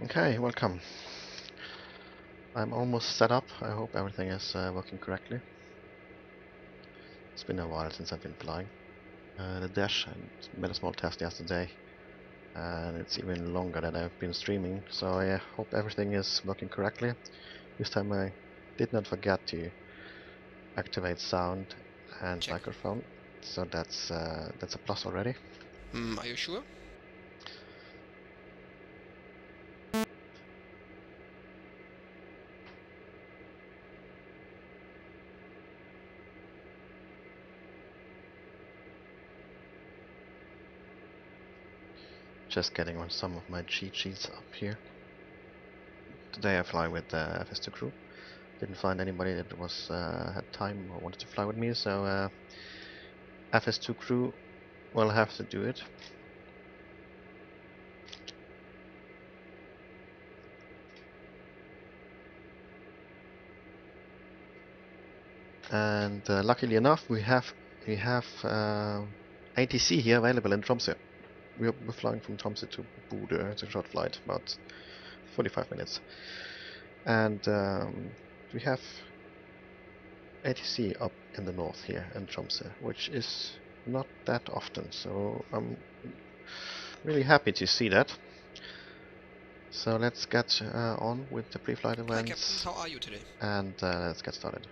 Okay, welcome. I'm almost set up. I hope everything is working correctly. It's been a while since I've been flying. The Dash, I made a small test yesterday, and it's even longer than I've been streaming, so I hope everything is working correctly. This time I did not forget to activate sound and Check. microphone, so that's a plus already. Are you sure? Just getting on some of my cheat sheets up here. Today I fly with the FS2 crew. Didn't find anybody that was had time or wanted to fly with me, so FS2 crew will have to do it. And luckily enough, we have ATC here available in Tromsø. We're flying from Tromsø to Bodø. It's a short flight, about 45 minutes. And we have ATC up in the north here in Tromsø, which is not that often. So I'm really happy to see that. So let's get on with the pre-flight Hi, Captain. events, How are you today? and let's get started.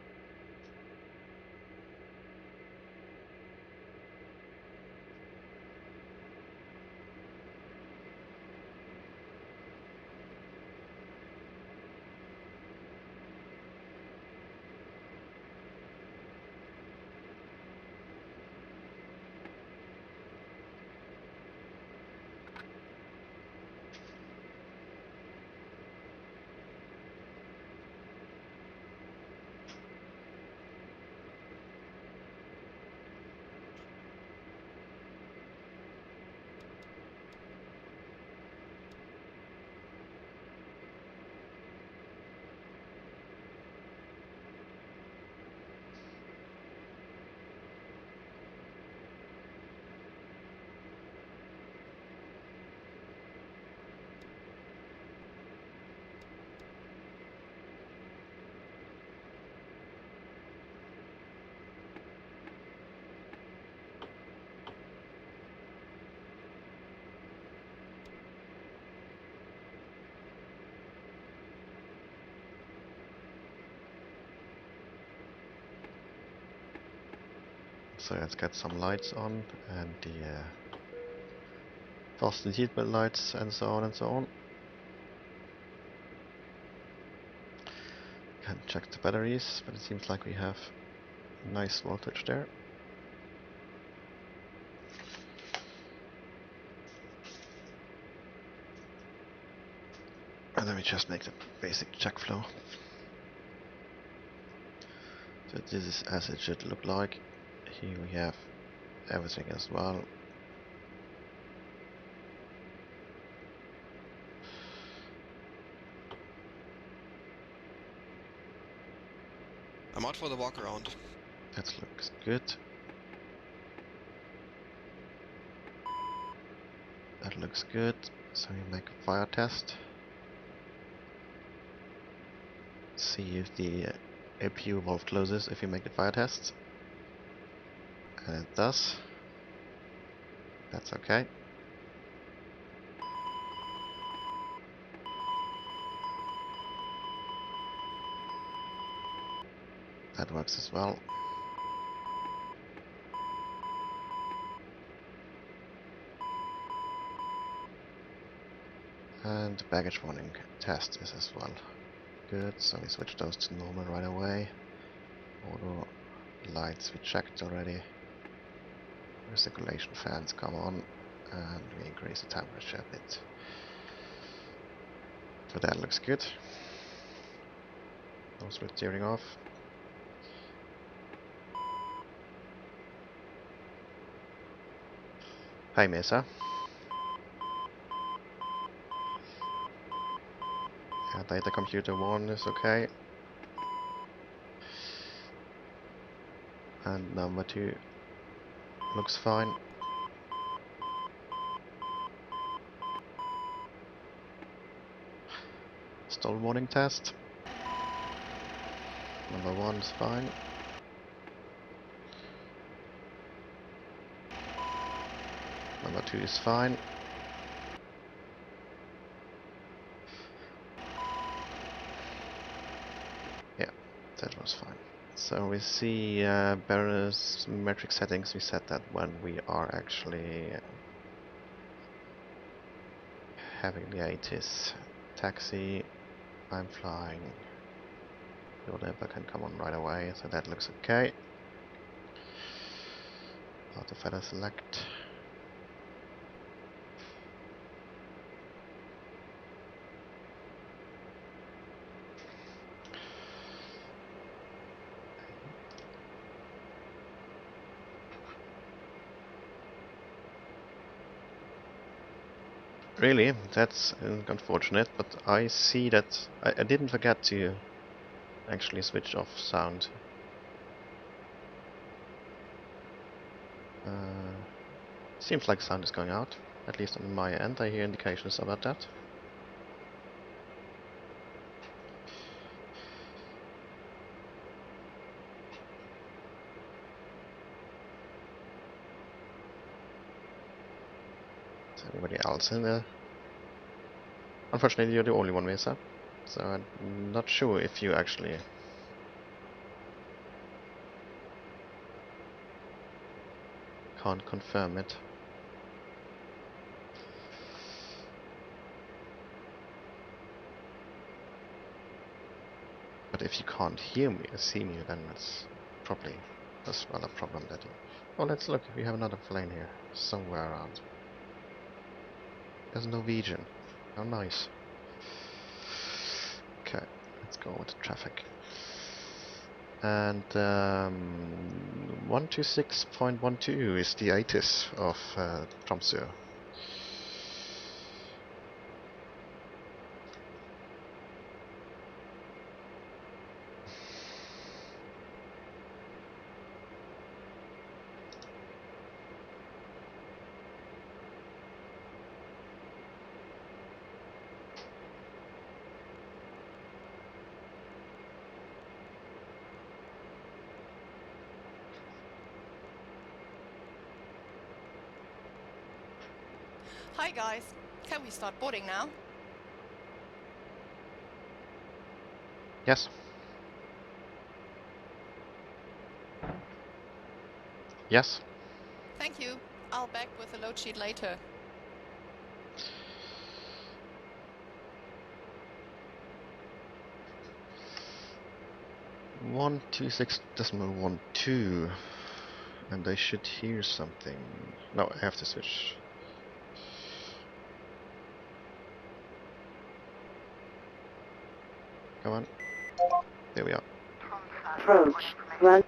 So let's get some lights on, and the fasten seatbelt lights, and so on and so on. Can check the batteries, but it seems like we have nice voltage there. And then we just make the basic check flow. So this is as it should look like. Here we have everything as well. I'm out for the walk around. That looks good. That looks good. So we make a fire test. See if the APU valve closes if you make the fire test. And it does. That's okay. That works as well. And baggage warning test is as well good, so we switch those to normal right away. Auto lights we checked already. Recirculation fans come on, and we increase the temperature a bit. So that looks good. No split steering off. Hi Mesa. Data computer 1 is okay. And number 2 looks fine. stall warning test. Number 1 is fine. Number 2 is fine. Yeah, that was fine. So we see barometric settings. We set that when we are actually having the ATIS. Taxi, I'm flying. Your lever can come on right away, so that looks okay. Auto feather select. Really, that's unfortunate, but I see that I didn't forget to actually switch off sound. Seems like sound is going out, at least on my end. I hear indications about that. Is anybody else in there? Unfortunately, you're the only one, Mesa, so I'm not sure if you actually can't confirm it. But if you can't hear me or see me, then that's probably as well a problem that you... Oh, let's look. We have another plane here, somewhere around. There's Norwegian. How nice. Okay, let's go with the traffic. And 126.12 is the ATIS of Tromsø. Hi guys, can we start boarding now? Yes. Yes. Thank you. I'll back with the load sheet later. One 26.12, and I should hear something. No, I have to switch. Come on. There we are. Approach. Run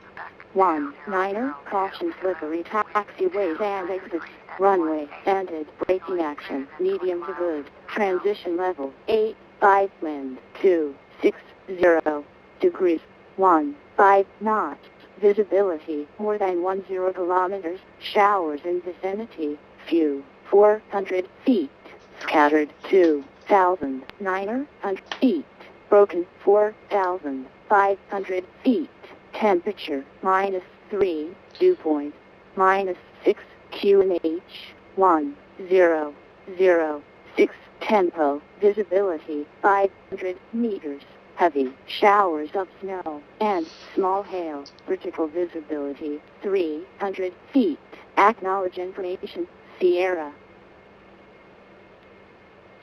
19er. Caution slippery taxiways and exits. Runway ended. Braking action. Medium to good. Transition level 8. 5 wind. 260 degrees. 15 knots. Visibility more than 10 kilometers. Showers in vicinity. Few. 400 feet. Scattered 2,900 feet. Broken 4,500 feet. Temperature -3. Dew point -6. QNH 1006. Tempo. Visibility 500 meters. Heavy showers of snow and small hail. Vertical visibility 300 feet. Acknowledge information. Sierra.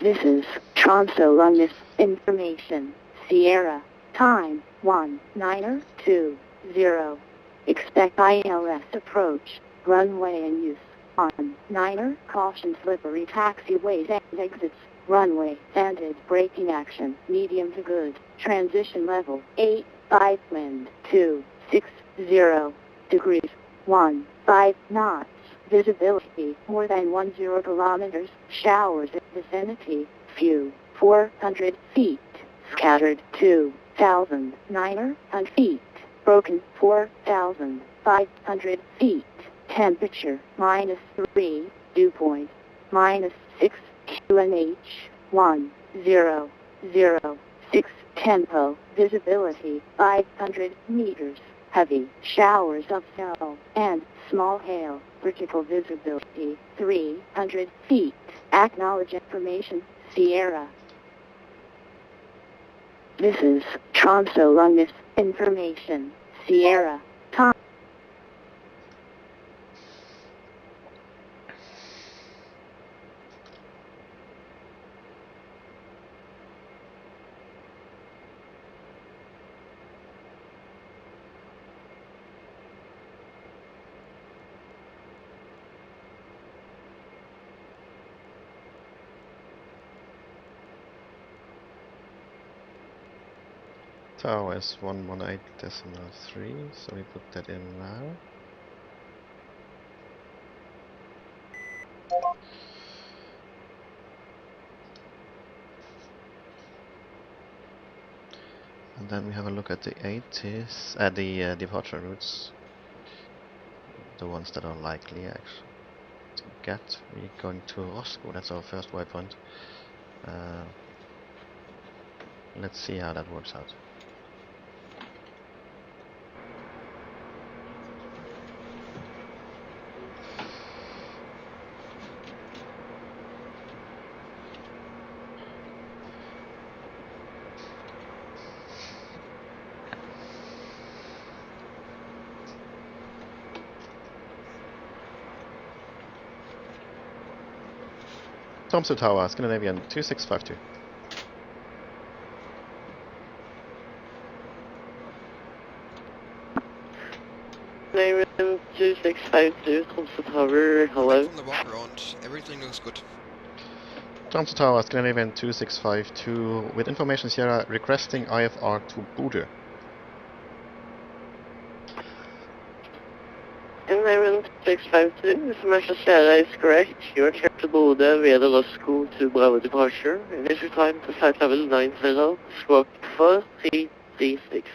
This is Tromsø Lungus information. Sierra. Time 19er20. Expect ILS approach. Runway in use. On 9er. Caution slippery taxiways and exits. Runway ended. Braking action. Medium to good. Transition level 8. 5 wind. 260 degrees. 15 knots. Visibility more than 10 kilometers. Showers in vicinity. Few. 400 feet. Scattered 2,900 feet. Broken 4,500 feet. Temperature -3. Dew point -6. QNH 1006. 6 tempo, visibility 500 meters, heavy showers of snow and small hail, vertical visibility 300 feet, acknowledge information, Sierra. This is Tromsø X information, Sierra, Tom. Tower is 118.3, so we put that in now. And then we have a look at the departure routes, the ones that are likely actually to get. We're going to Roskilde, that's our first waypoint. Let's see how that works out. Tromsø Tower, Scandinavian 2652. Scandinavian 2652, Tromsø Tower, hello. From the walk around, everything looks good. Tromsø Tower, Scandinavian 2652, with information Sierra requesting IFR to Bodø. Scandinavian 2652, information Sierra is correct. You are clear to Bodø via the Roskilde to Bravo departure. Initial time to flight level 90, squawk 4336.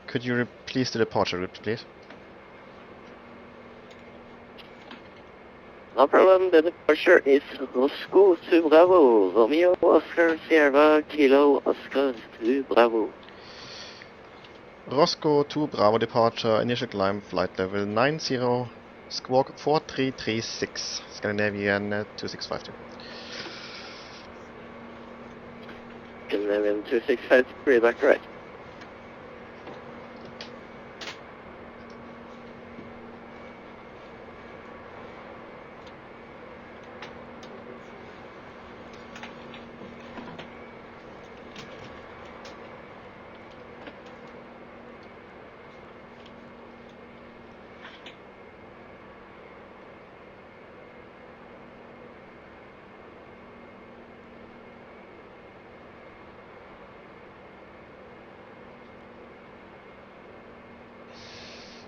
Could you please the departure route, please? No problem, the departure is Roskilde to Bravo. Romeo Oscar Sierra Kilo Oscar to Bravo. Roscoe to Bravo departure, initial climb, flight level 90, squawk 4336, Scandinavian 2652. Scandinavian 2653, is that correct?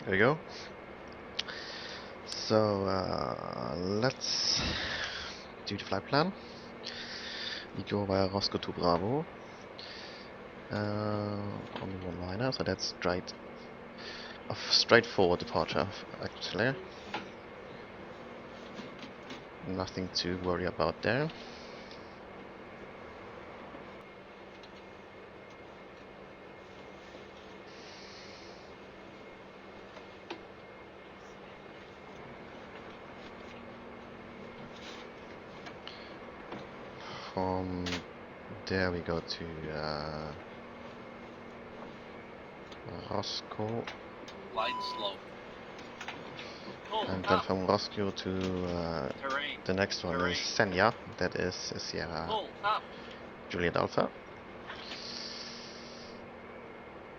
There we go. So let's do the flight plan. We go via Roscoe to Bravo. Only one liner, so that's straightforward departure actually. Nothing to worry about there. From there we go to Roscoe, Line slow. and then from Roscoe to Terrain. the next one is Terrain. Senja, that is Sierra Pull up. Juliet Alpha.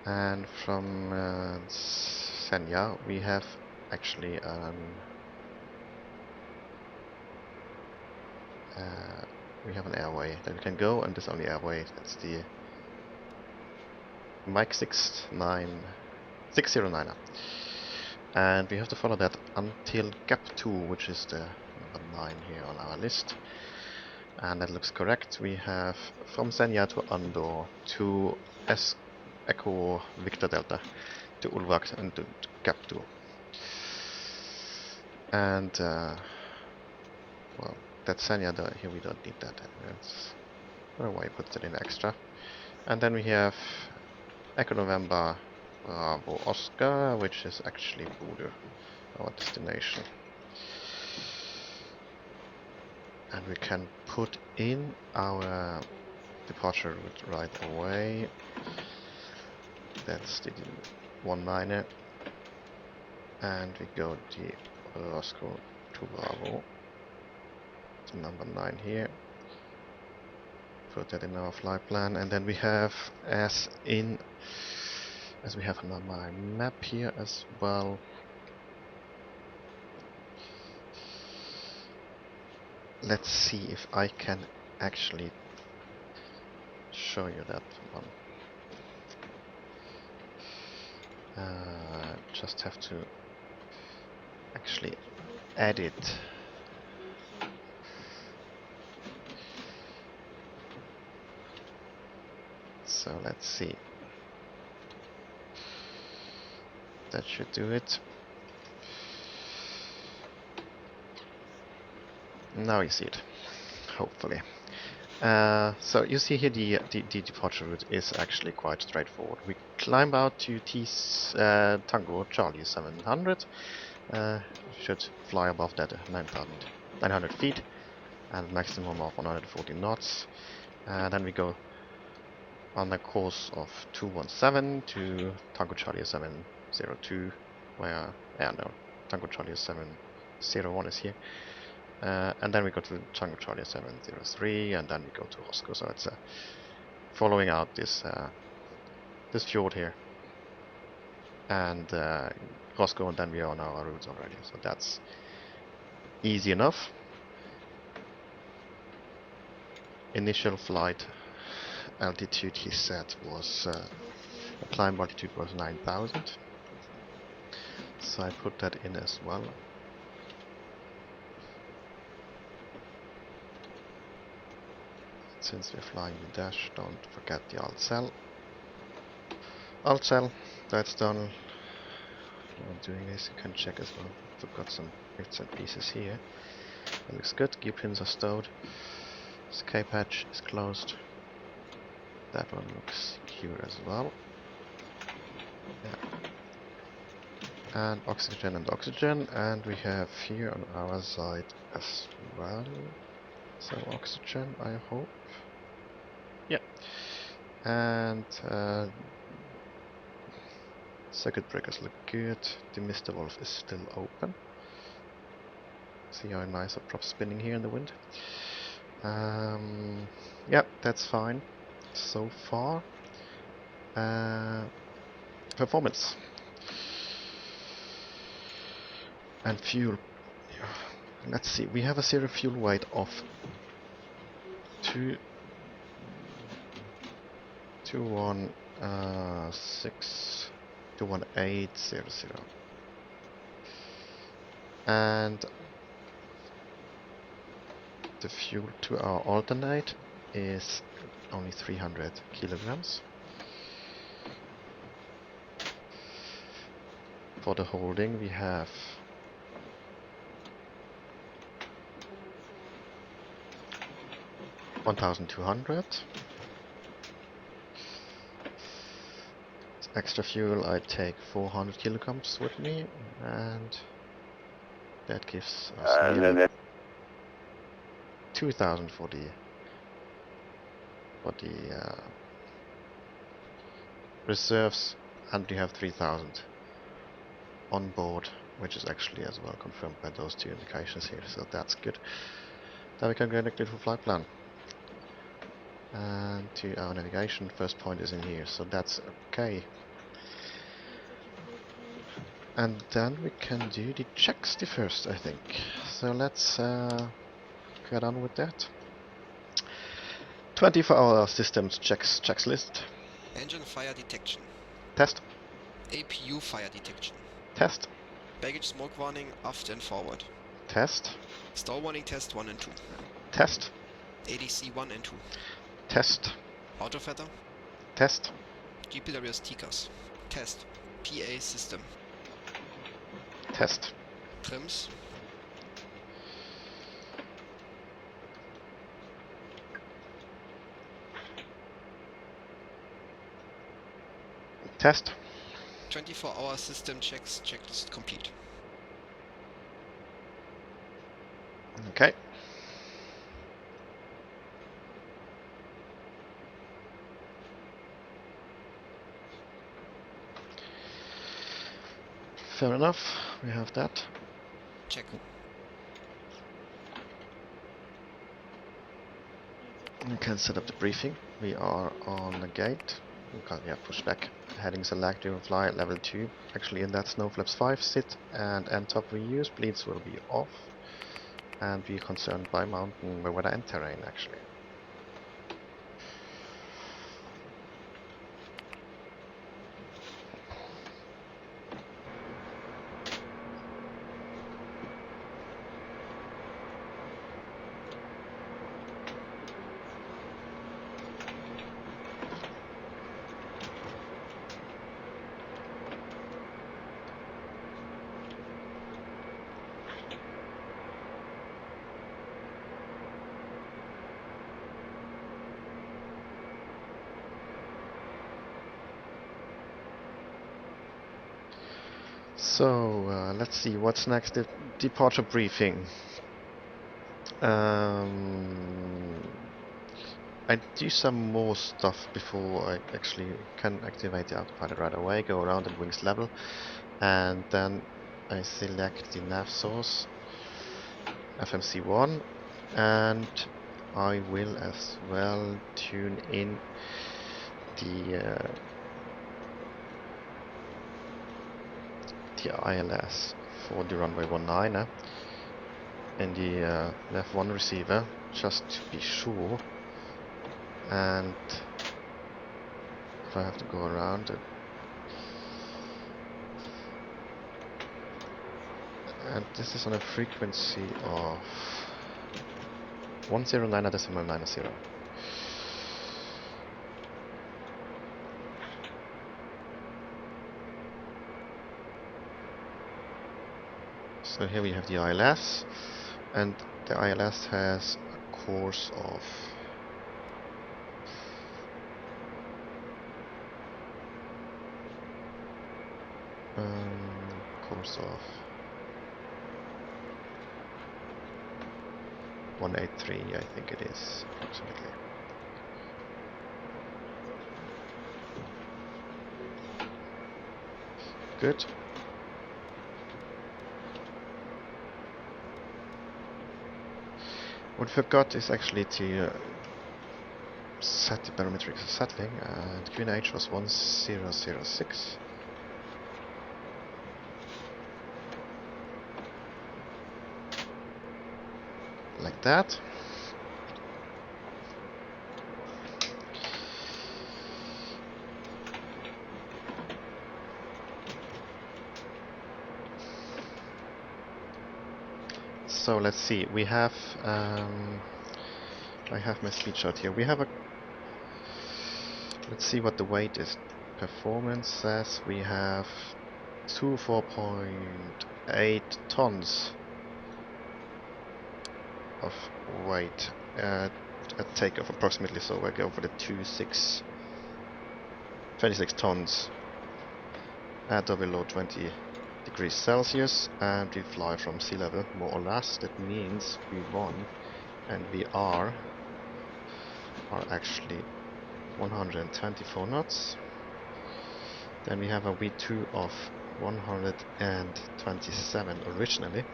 And from Senja we have actually we have an airway that we can go, and this only airway, that's the Mike 609, and we have to follow that until Capt 2, which is the number 9 here on our list, and that looks correct. We have from Senja to Andor to Echo Victor Delta to Ulvak and to Capt 2, and well, that Senya, here we don't need that. That's, I don't know why I put that in extra. And then we have Echo November Bravo Oscar, which is actually Bodø, our destination. And we can put in our departure route right away. That's the 19er. And we go the Roscoe to Bravo. To number 9 here. Put that in our flight plan, and then we have as we have on my map here as well. Let's see if I can actually show you that one. Just have to actually edit. So let's see. That should do it. Now you see it, hopefully. So you see here the departure route is actually quite straightforward. We climb out to Tango Charlie 700. Should fly above that 900 feet and maximum of 140 knots. Then we go on the course of 217 to Tango Charlie 702, where no, Tango Charlie 701 is here. And then we go to Tango Charlie 703, and then we go to Roscoe. So it's following out this fjord here, and Roscoe, and then we are on our routes already. So that's easy enough. Initial flight altitude, he said, was climb altitude was 9,000. So I put that in as well. Since we're flying the Dash, don't forget the alt cell. Alt cell, that's done. While doing this, you can check as well. I've got some bits and pieces here. That looks good. Gear pins are stowed. Escape hatch is closed. That one looks secure as well. Yeah. And oxygen, and we have here on our side as well. So oxygen, I hope. Yeah. And circuit breakers look good. The Mr. Wolf is still open. See how nice a prop spinning here in the wind. Yeah, that's fine so far. Performance and fuel. Let's see, we have a zero fuel weight of 21800, and the fuel to our alternate is only 300 kilograms. For the holding we have 1,200. Extra fuel, I take 400 kilograms with me, and that gives us nearly 2,000 for the reserves, and we have 3,000 on board, which is actually as well confirmed by those two indications here, so that's good. Then we can go directly to flight plan and to our navigation. First point is in here, so that's okay. And then we can do the checks the first, I think. So let's get on with that. 24-hour systems checks list. Engine fire detection. Test. APU fire detection. Test. Baggage smoke warning aft and forward. Test. Stall warning test 1 and 2. Test. ADC 1 and 2. Test. Autofetter. Test. GPWS TCAS. Test. PA system. Test. Trims. Test. 24-hour system checks checklist complete. Okay. Fair enough, we have that. Check. We can set up the briefing. We are on the gate. We can't push back. Heading select during fly at level 2. Actually in that snow flaps 5, sit and end top reuse. Bleeds will be off. And be concerned by mountain weather and terrain actually. So let's see what's next. Departure briefing. I do some more stuff before I actually can activate the autopilot right away. Go around at wings level, and then I select the nav source, FMC1, and I will as well tune in the ILS for the runway 19 and the F1 receiver, just to be sure. And if I have to go around it, and this is on a frequency of 109.90. So here we have the ILS, and the ILS has a course of course of 183, I think it is approximately. Good. What we forgot is actually to set the barometric settling, and QNH was 1006. Like that. So let's see, we have I have my speed chart here. We have a, let's see what the weight is. Performance says we have 4.8 tons of weight at takeoff approximately, so I go for the 26 tons at or below 20 degrees Celsius, and we fly from sea level more or less. That means V1 and VR are actually 124 knots. Then we have a V2 of 127 originally,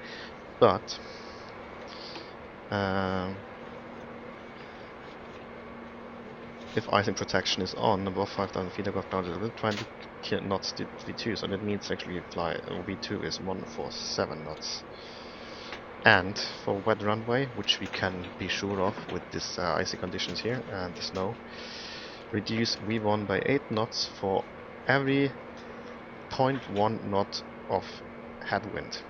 but if icing protection is on above 5,000 feet above ground level, 20 knots to V2, so that means actually you fly V2 is 147 knots. And for wet runway, which we can be sure of with this icy conditions here and the snow, reduce V1 by 8 knots for every 0.1 knot of headwind.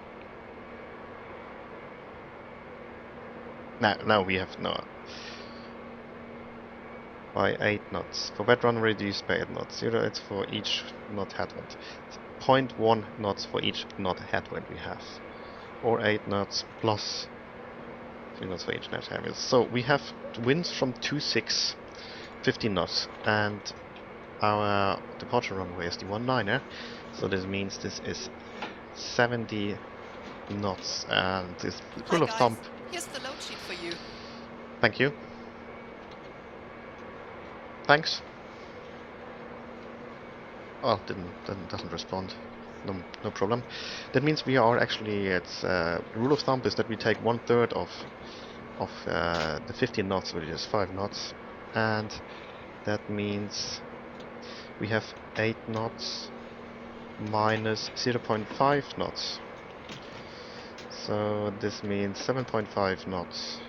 Now we have no. By 8 knots. For wet runway, reduced by 8 knots. 0 it's for each knot headwind. 0.1 knots for each knot headwind we have. Or 8 knots plus 3 knots for each knot headwind. So we have winds from 26, 15 knots. And our departure runway is the 19er, so this means this is 70 knots, and this Hi rule of guys, thumb. here's the load sheet for you. Thank you. Thanks. Oh, doesn't respond. No problem. That means we are actually, it's rule of thumb is that we take 1/3 of the 15 knots, which is 5 knots, and that means we have 8 knots minus 0.5 knots. So this means 7.5 knots.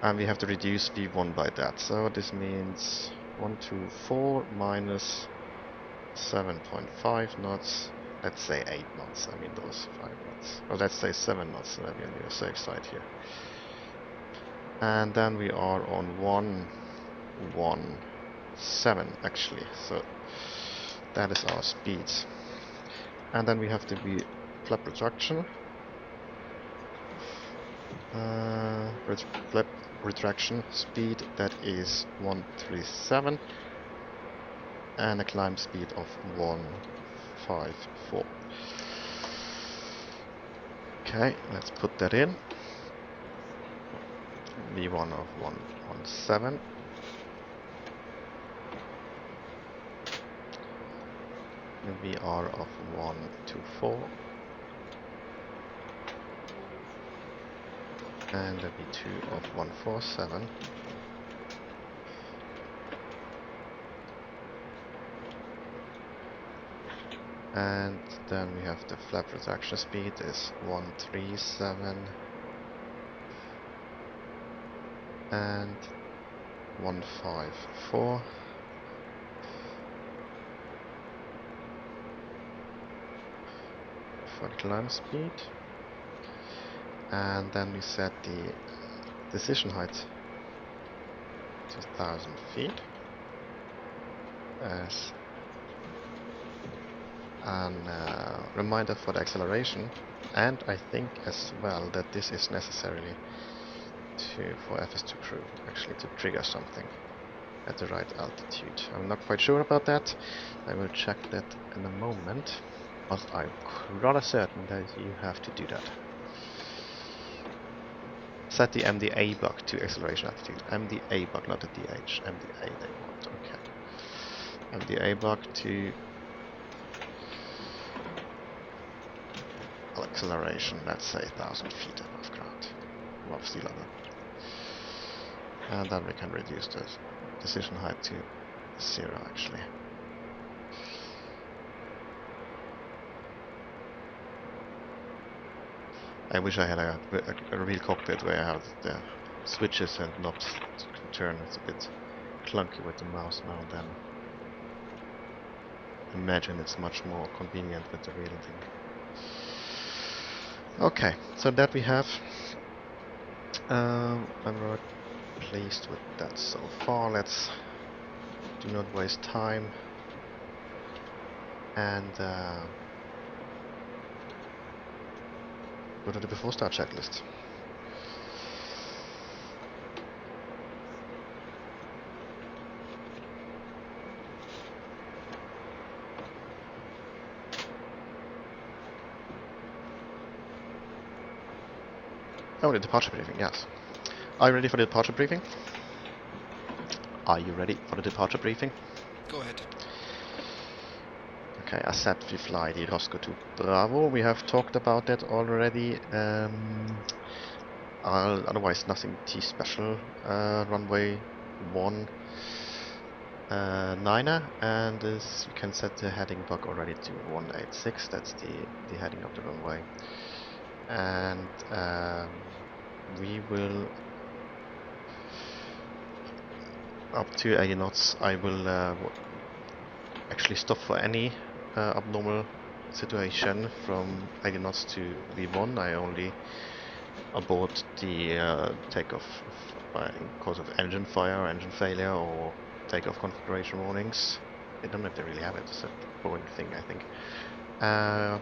And we have to reduce V1 by that. So this means 124 minus 7.5 knots. Let's say 8 knots. I mean those 5 knots. Or let's say 7 knots, so maybe on the safe side here. And then we are on 117 actually. So that is our speed. And then we have to be flap retraction. Flap retraction speed, that is 137, and a climb speed of 154. Okay, let's put that in. V1 of 117. VR of 124. And a V2 of 147. And then we have the flap retraction speed is 137 and 154. For climb speed. And then we set the decision height to 1,000 feet as a reminder for the acceleration, and I think as well that this is necessarily for FS2 crew actually to trigger something at the right altitude. I'm not quite sure about that. I will check that in a moment, but I'm rather certain that you have to do that. Set the MDA bug to acceleration altitude. MDA bug, not the DH. MDA they want. Okay. MDA bug to acceleration. Let's say 1,000 feet above ground, above sea level. And then we can reduce the decision height to 0 actually. I wish I had a real cockpit where I have the switches and knobs to turn. It's a bit clunky with the mouse now and then. Imagine it's much more convenient with the real thing. Okay, so that we have. I'm very pleased with that so far. Let's do not waste time and go to the before start checklist. Oh, the departure briefing, yes. Are you ready for the departure briefing? Are you ready for the departure briefing? Go ahead. Okay, as said, we fly the Roscoe to Bravo. We have talked about that already. Otherwise, nothing too special. Runway 19er, and this we can set the heading bug already to 186. That's the heading of the runway. And we will up to 80 knots. I will actually stop for any abnormal situation from 80 knots to V1. I only abort the takeoff in cause of engine fire, engine failure, or takeoff configuration warnings. I don't know if they really have it. It's a Boeing thing, I think.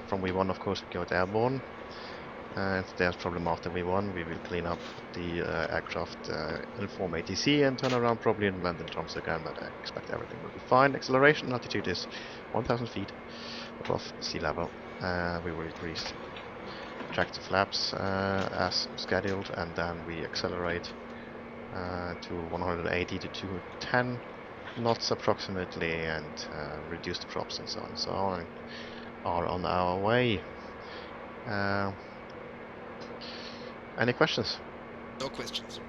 From V1, of course, we go to airborne. If there's problem after V1, we will clean up the aircraft, inform ATC and turn around probably and land in Tromsø again, but I expect everything will be fine. Acceleration altitude is 1,000 feet above sea level. We will increase track to flaps as scheduled, and then we accelerate to 180 to 210 knots approximately, and reduce the props and so on and so on, and are on our way. Any questions? No questions.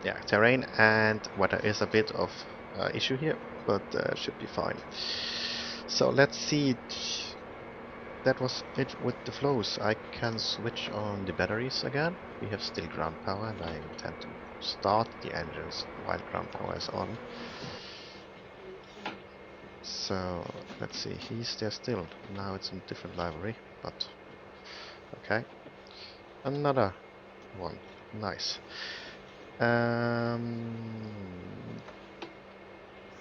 Yeah, terrain and weather is a bit of issue here, but should be fine. So let's see. That was it with the flows. I can switch on the batteries again. We have still ground power, and I intend to start the engines while ground power is on. So let's see, he's there still. Now it's in different library, but okay. Another one, nice.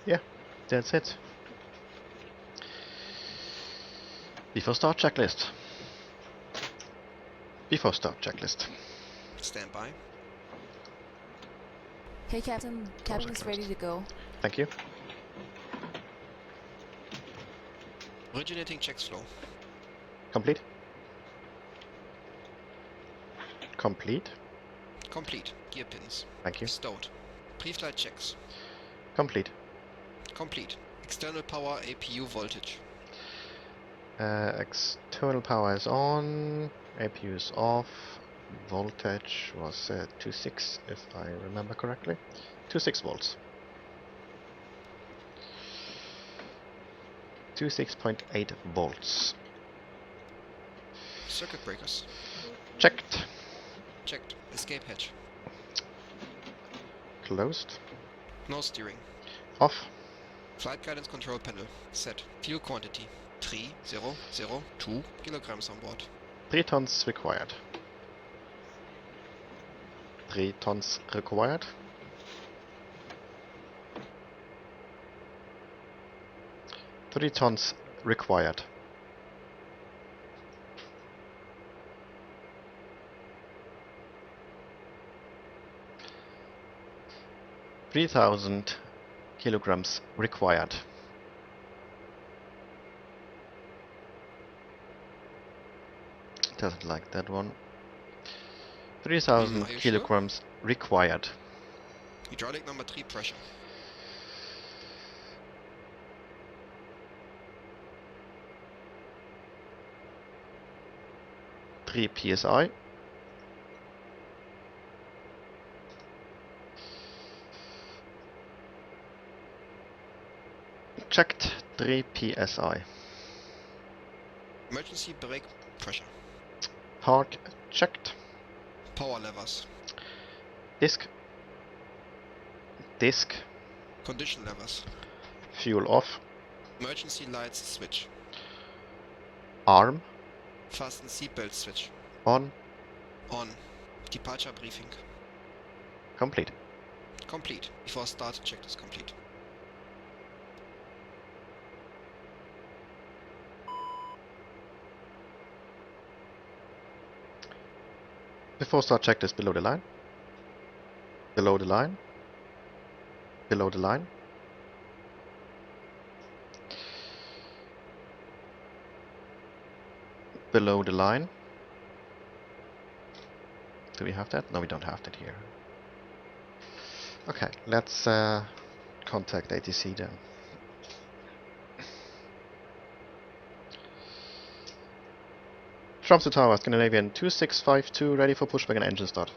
Yeah, that's it. Before start checklist. Before start checklist. Stand by. Hey, Captain. Cabin is ready to go. Thank you. Originating checks flow. Complete. Complete. Complete. Gear pins. Thank you. Stowed. Pre-flight checks. Complete. Complete. External power APU voltage. External power is on. APU is off. Voltage was 26, if I remember correctly. 26 volts. 26.8 volts. Circuit breakers. Checked. Checked. Escape hatch. Closed. No steering. Off. Flight guidance control panel. Set. Fuel quantity. 3002 kilograms on board. 3 tons required. 3 tons required. Three tons required. $3,000 kilograms required. Doesn't like that one. 3,000 Are you kilograms required. Hydraulic number 3 pressure. PSI. Checked 3 PSI. Emergency brake pressure. Park checked. Power levers. Disc. Disc. Condition levers. Fuel off. Emergency lights switch. Arm Fasten seatbelt switch. on. On. Departure briefing. Complete. Complete. Before start, check is complete. Before start check is below the line. Below the line. Below the line. Below the line. Do we have that? No, we don't have that here. Okay, let's contact ATC then. Tromsø Tower, Scandinavian 2652, ready for pushback and engine start.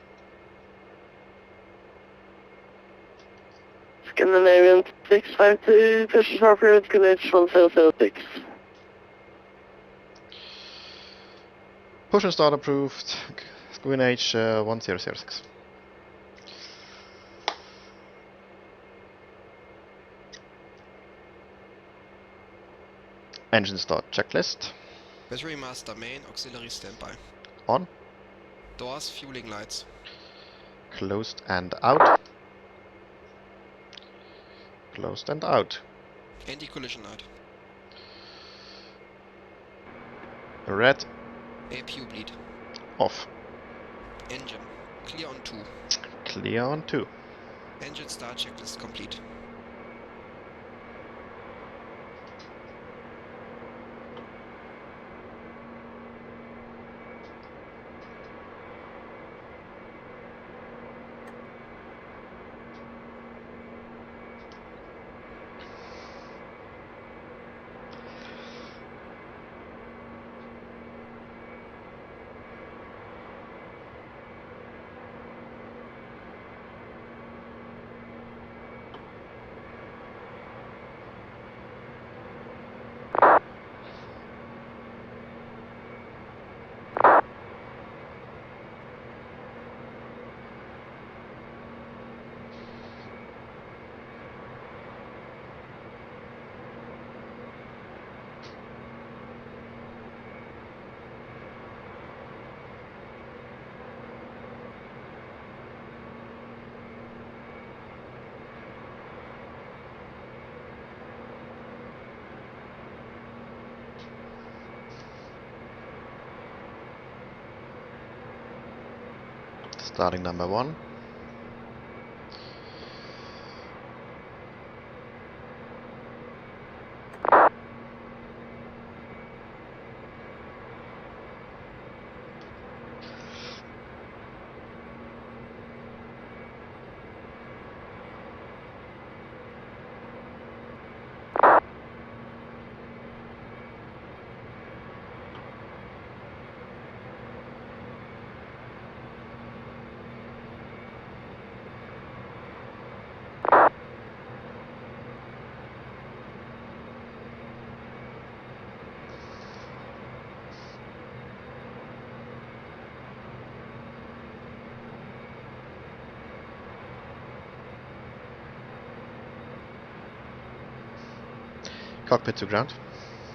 Scandinavian 652, push appropriate, connect 1006. Push and start approved. Greenage 1006. Engine start checklist. Battery master main, auxiliary standby. On. Doors, fueling lights. Closed and out. Closed and out. Anti-collision light. Red. APU bleed. Off. Engine. Clear on 2. Clear on 2. Engine start checklist complete. Starting number 1. Cockpit to ground.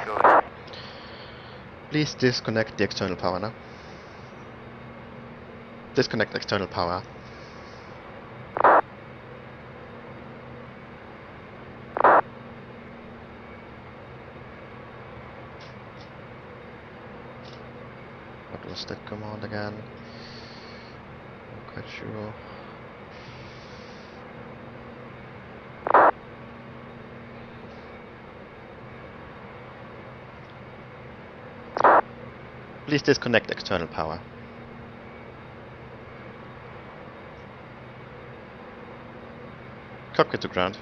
Go ahead. Please disconnect the external power now. Disconnect external power. What was that command again? Not quite sure. Please disconnect external power. Cockpit to ground.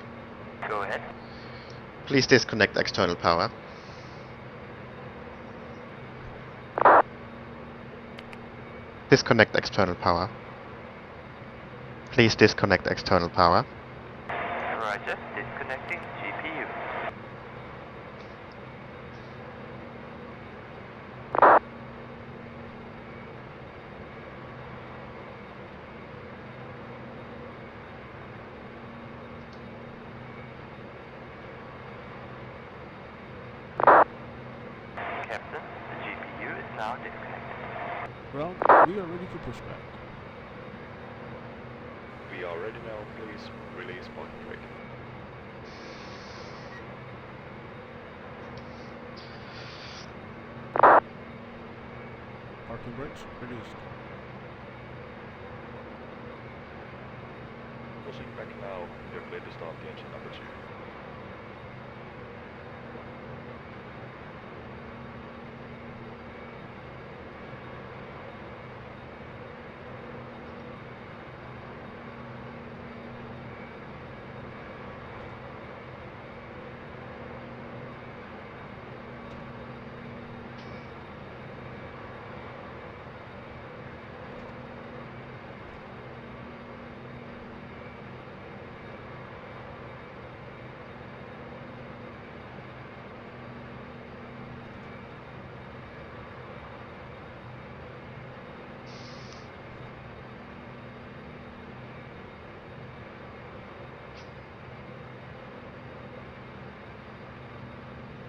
Go ahead. Please disconnect external power. Disconnect external power. Please disconnect external power. Roger. Disconnecting GPU. Captain, the GPU is now disconnected. Well, we are ready to push back. We are ready now, please release point brake. Parking brakes released. Pushing back now, you're clear to start the engine number 2.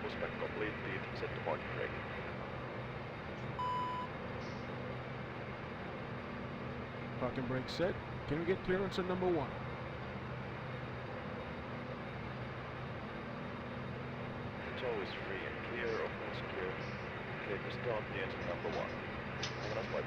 Pushback completed, set the parking brake. Parking brake set. Can we get clearance at number 1? Control is free and clear of nose gear. Clear to start the engine number 1. Have a nice flight.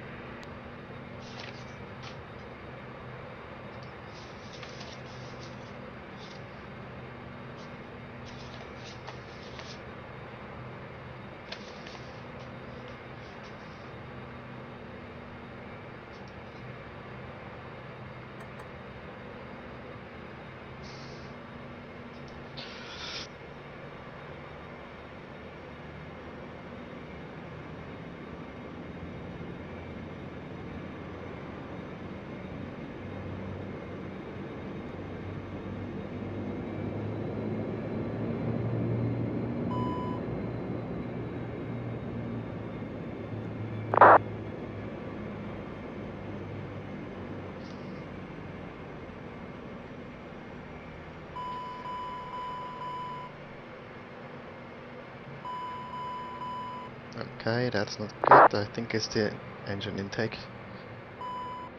Okay, that's not good. I think it's the engine intake.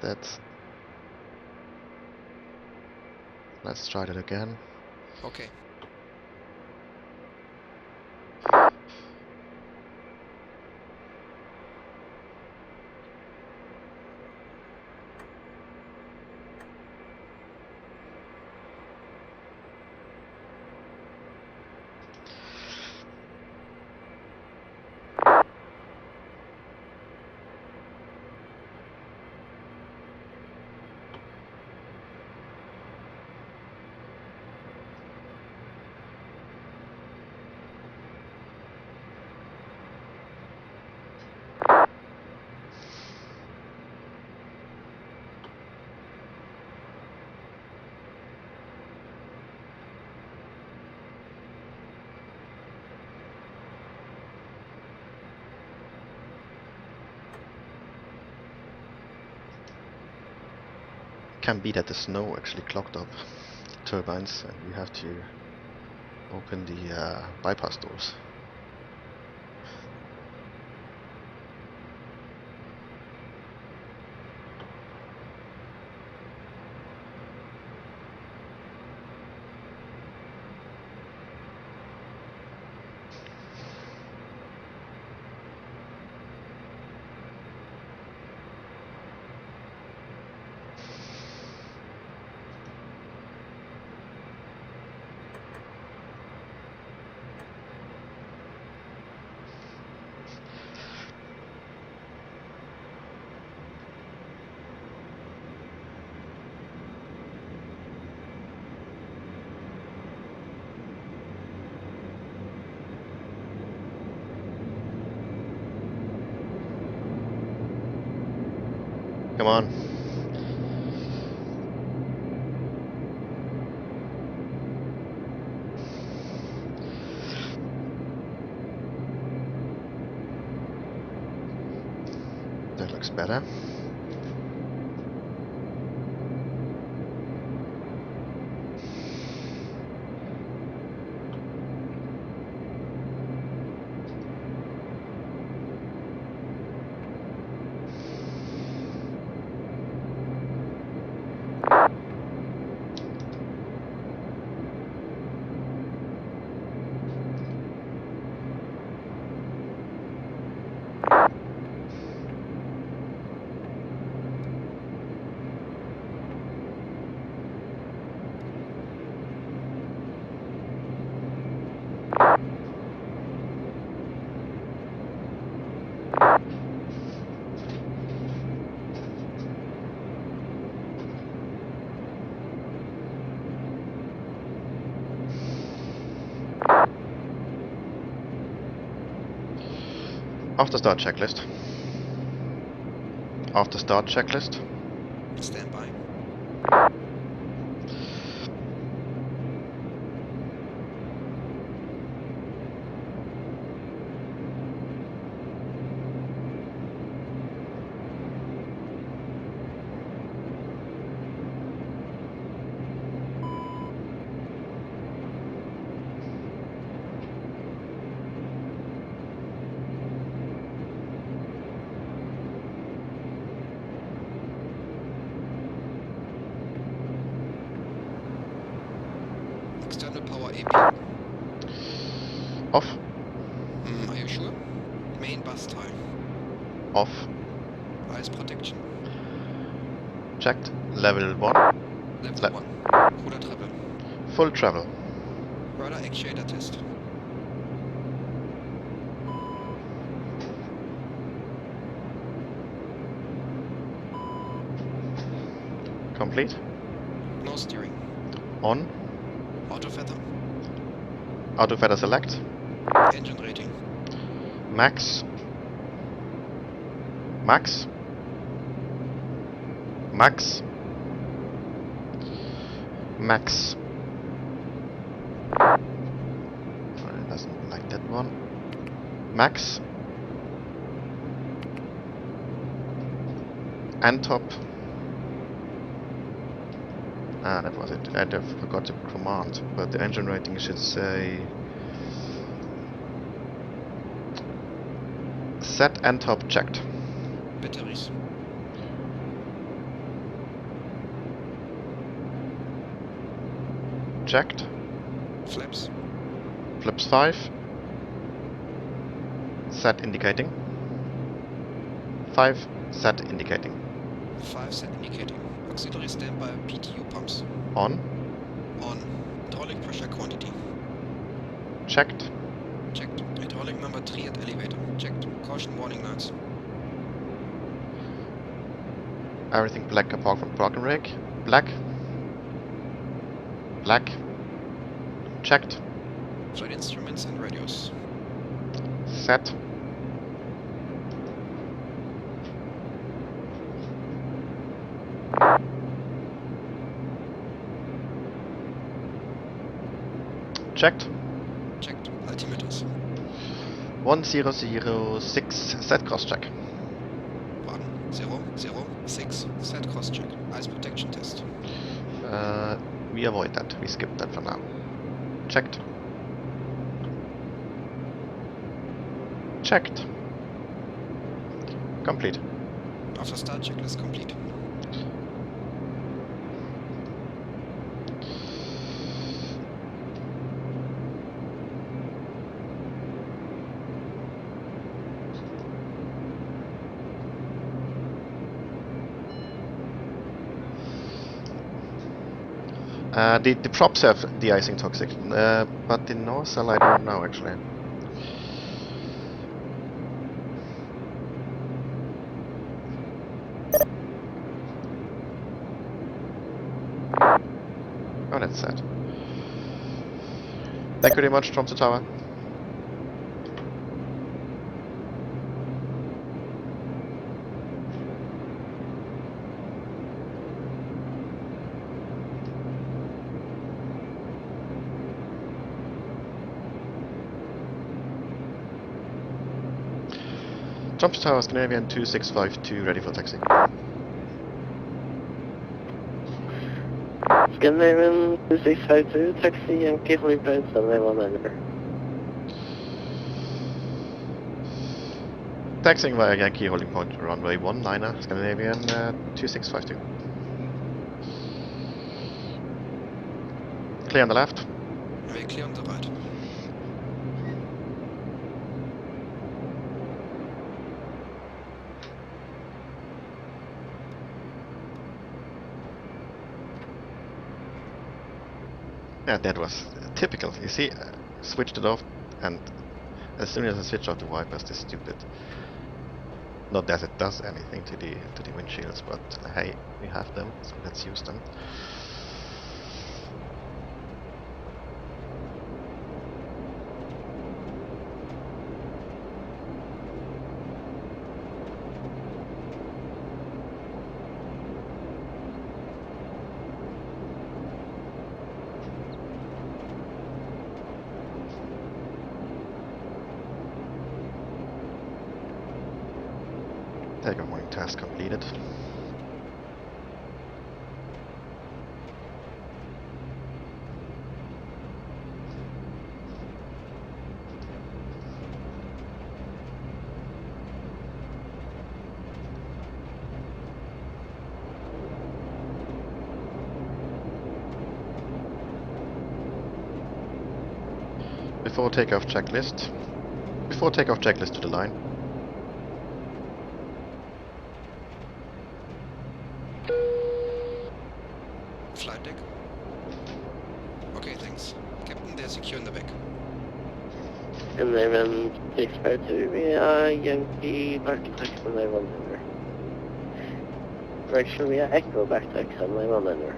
That's... Let's try that again. Okay. Can be that the snow actually clogged up the turbines and we have to open the bypass doors. Come on. That looks better. After start checklist. After start checklist. Stand by. External power AP. Off. Are you sure? Main bus time. Off. Ice protection. Checked. Level 1. Level 1. Ruder travel. Full travel. Rudder actuator test. Complete. No steering. On. Auto feather. Auto feather select. Engine rating. Max. Max. Max. Max. It doesn't like that one. Max. And top. Ah, that was it. I forgot the command, but the engine rating should say Set and top checked. Batteries. Checked. Flaps. Flaps 5. Set indicating. 5. Set indicating. 5 set indicating. Auxiliary standby PTU pumps. On. On. Hydraulic pressure quantity. Checked. Checked. Hydraulic number 3 at elevator. Checked. Caution warning lights. Everything black apart from broken rig. Black. Black. Checked. Flight instruments and radios. Set. Checked. Checked. Altimeters. 1006. Set cross check. 1006. Set cross check. Ice protection test. We avoid that. We skip that for now. Checked. Checked. Complete. After start checklist complete. The props have de-icing toxic, but the nozzle I don't know actually. Oh, that's sad. Thank you very much, Tromsø Tower. Tromsø Tower, Scandinavian 2652, ready for taxi. Scandinavian 2652, taxi Yankee holding point runway 19. Taxiing via Yankee holding point runway 19, Scandinavian 2652. Clear on the left. We're clear on the right. Yeah, that was typical. You see, switched it off, and as soon as I switch off the wipers, this stupid. Not that it does anything to the windshields, but hey, we have them, so let's use them. Take a morning task completed. Before takeoff checklist. Before takeoff checklist to the line. Flight deck. Okay, thanks. Captain, they're secure in the back. Scandinavian 652, we are Yankee backtrack runway 19. Correction, we are Echo backtrack runway 19.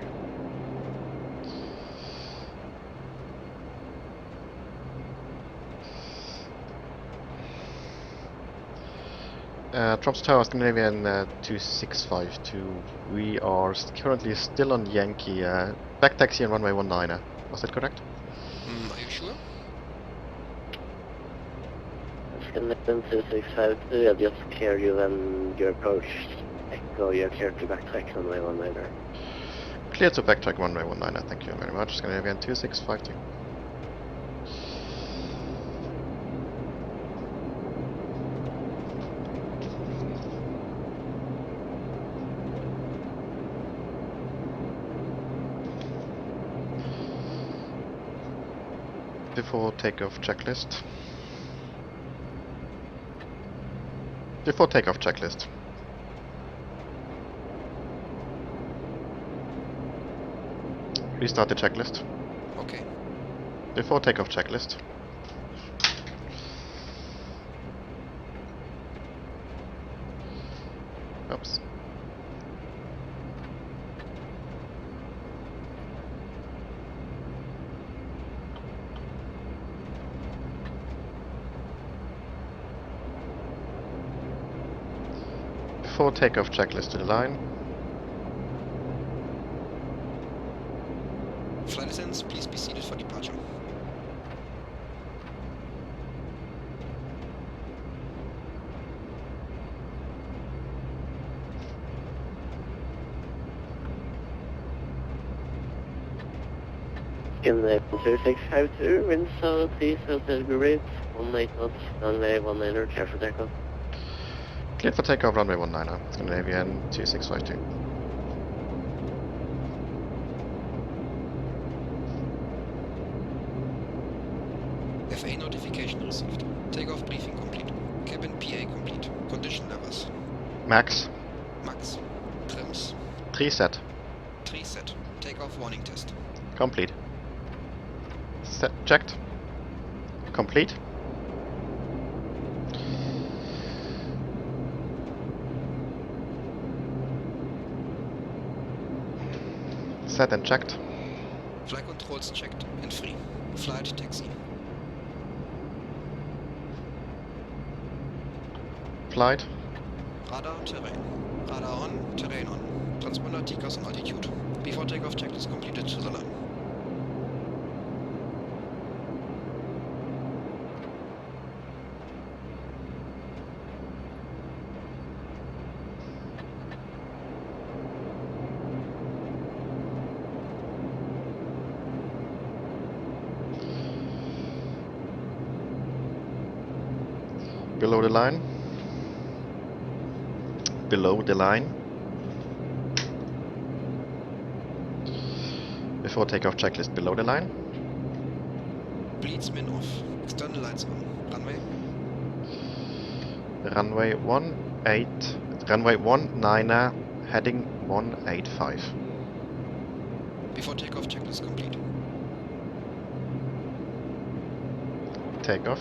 Tromsø Tower, Scandinavian 2652. We are currently still on Yankee. Back taxi on runway 19. Was that correct? Are you sure? Scandinavian 2652, I'll just clear you when you approach Echo, you're clear to backtrack runway 19. Clear to backtrack runway 19. Thank you very much, Scandinavian 2652. Before takeoff checklist. Before takeoff checklist. Restart the checklist. Okay. Before takeoff checklist. Oops. Before takeoff checklist to the line. Flight attendants, please be seated for departure. Scandinavian 2652, wind southeast, hotel grid, 18 knots, runway 19er, clear for takeoff. Cleared for takeoff, runway 19er, Scandinavian 2652. FA notification received. Takeoff briefing complete. Cabin PA complete. Condition levels. Max, Max. Trims. 3 set. 3 set. Takeoff warning test. Complete. Set checked. Complete. Set and checked. Flight controls checked and free. Flight taxi. Flight. Radar on terrain. Radar on, terrain on. Transponder TCAS on altitude. Before takeoff checklist completed to the line. Below the line. Below the line. Before takeoff checklist below the line. Bleeds min off. External lights on. Runway. Runway 19er, heading 185. Before takeoff checklist complete. Takeoff.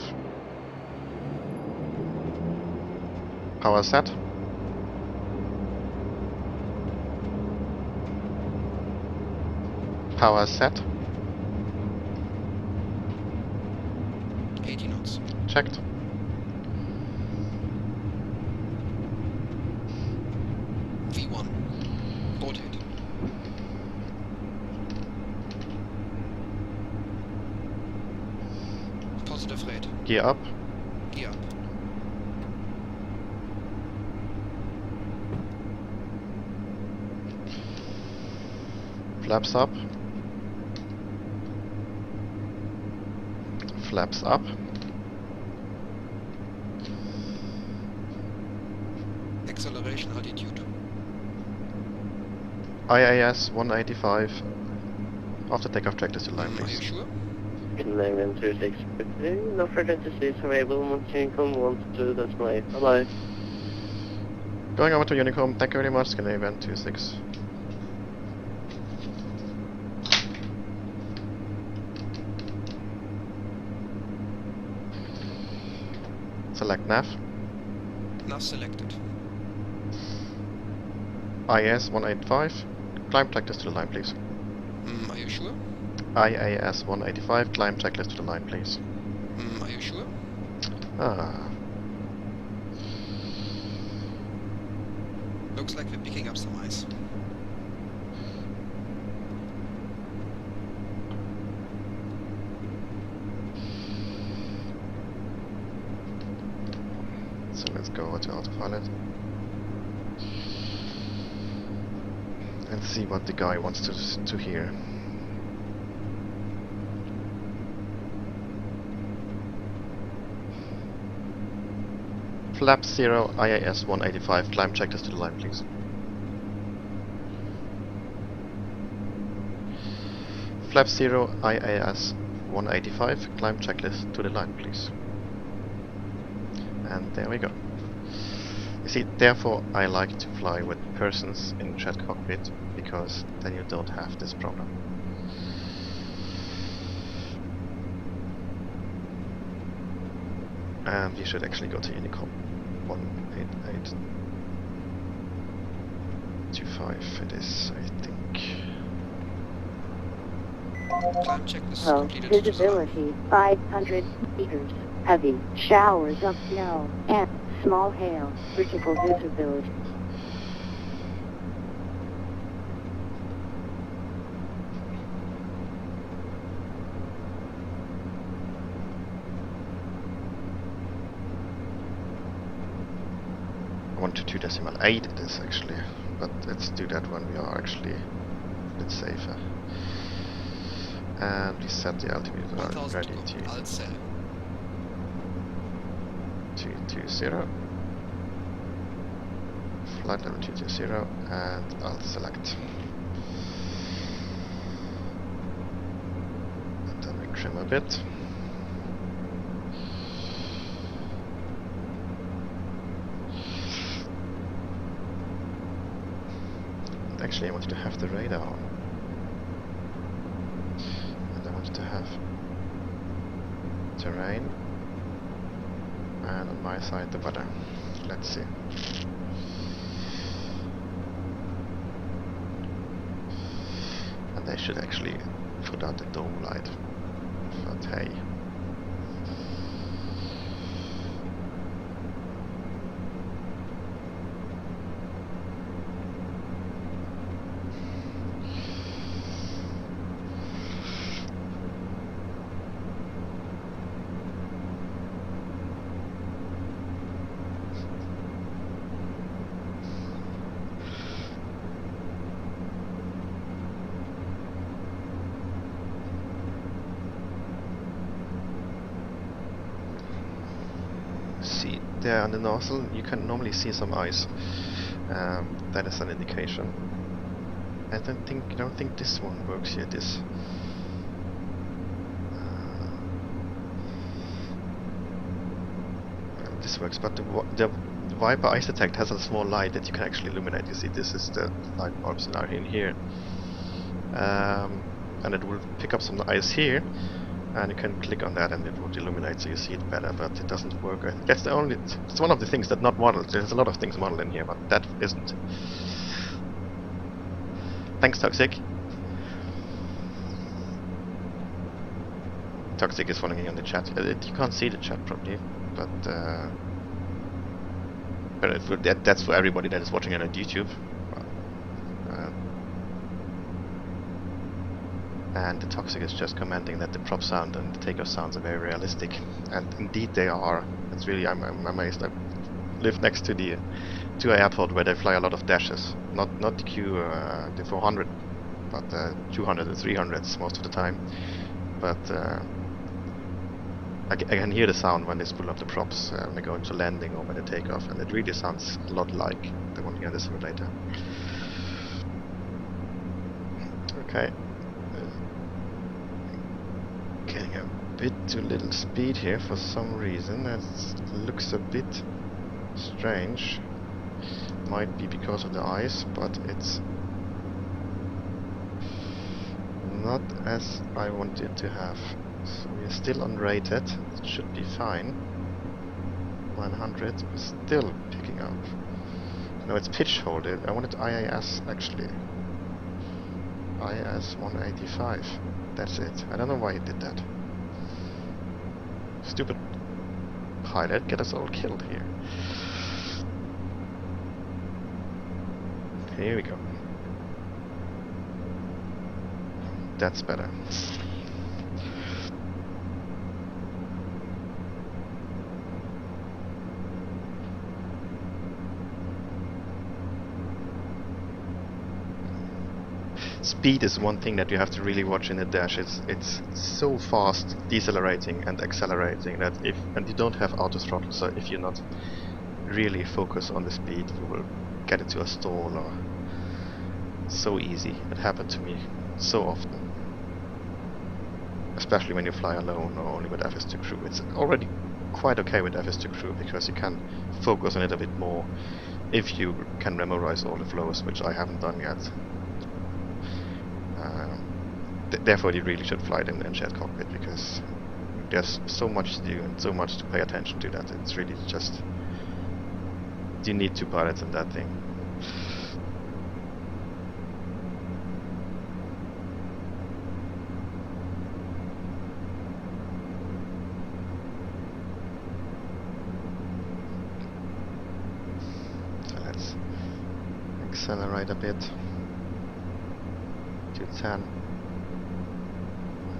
Power set. Power set. 80 knots. Checked. V1. Board head. Positive rate. Gear up. Gear up. Flaps up. Flaps up. Acceleration altitude. IAS 185. After takeoff checklist to line, Are you please. sure? Scandinavian 2652, no further entities available, monitoring com 122, that's my bye-bye. Going over to Unicom, thank you very much, Scandinavian 26. Select nav. Nav selected. IAS 185. Climb checklist to the line, please. Are you sure? IAS 185. Climb checklist to the line, please. Are you sure? Ah. Looks like we're picking up some ice. So let's go over to autopilot. And see what the guy wants to hear. Flap 0, IAS 185, climb checklist to the line, please. Flap 0, IAS 185, climb checklist to the line, please. And there we go. You see, therefore I like to fly with persons in jet cockpit, because then you don't have this problem. And you should actually go to Unicom 18825 it is, I think. Climb checklist Low completed. visibility 500 meters. Heavy showers of snow and small hail. Critical visibility. I want to 2.8 it is actually, but let's do that when we are actually a bit safer. And we set the altitude ready to 220. Flight level 220, and I'll select. And then we trim a bit. Actually, I wanted to have the radar on. And I wanted to have terrain. And on my side, the weather. Let's see. And they should actually put out the dome light. But hey. See, there on the nozzle you can normally see some ice. That is an indication. I don't think this one works yet. This works, but the Viper ice detect has a small light that you can actually illuminate. You see, this is the light bulbs now in here, and it will pick up some ice here. And you can click on that and it would illuminate so you see it better, but it doesn't work. That's the only, it's one of the things that not modeled. There's a lot of things modeled in here, but that isn't. Thanks, Toxic. Toxic is following on the chat. You can't see the chat properly, but that's for everybody that is watching it on YouTube. And the Toxic is just commenting that the prop sound and the takeoff sounds are very realistic, and indeed they are. It's really, I'm amazed. I live next to an airport where they fly a lot of dashes, not the the 400, but 200 and 300s most of the time. But I can hear the sound when they spool up the props when they go into landing or when they take off, and it really sounds a lot like the one here in the simulator. Okay. Getting a bit too little speed here for some reason. That looks a bit strange. Might be because of the ice, but it's not as I want it to have. So we're still unrated. It should be fine. 900, still picking up. No, it's pitch holded. I wanted IAS actually. IAS 185. That's it. I don't know why he did that. Stupid pilot, get us all killed here. Here we go. That's better. Speed is one thing that you have to really watch in the dash. It's so fast decelerating and accelerating that and you don't have auto throttle, so if you're not really focused on the speed, you will get into a stall or so easy. It happened to me so often. especially when you fly alone or only with FS2 crew. It's already quite okay with FS2 crew because you can focus on it a bit more if you can memorize all the flows, which I haven't done yet. Therefore you really should fly it in shared cockpit, because there's so much to do and so much to pay attention to that it's really just, you need 2 pilots in that thing. So let's accelerate a bit to 10.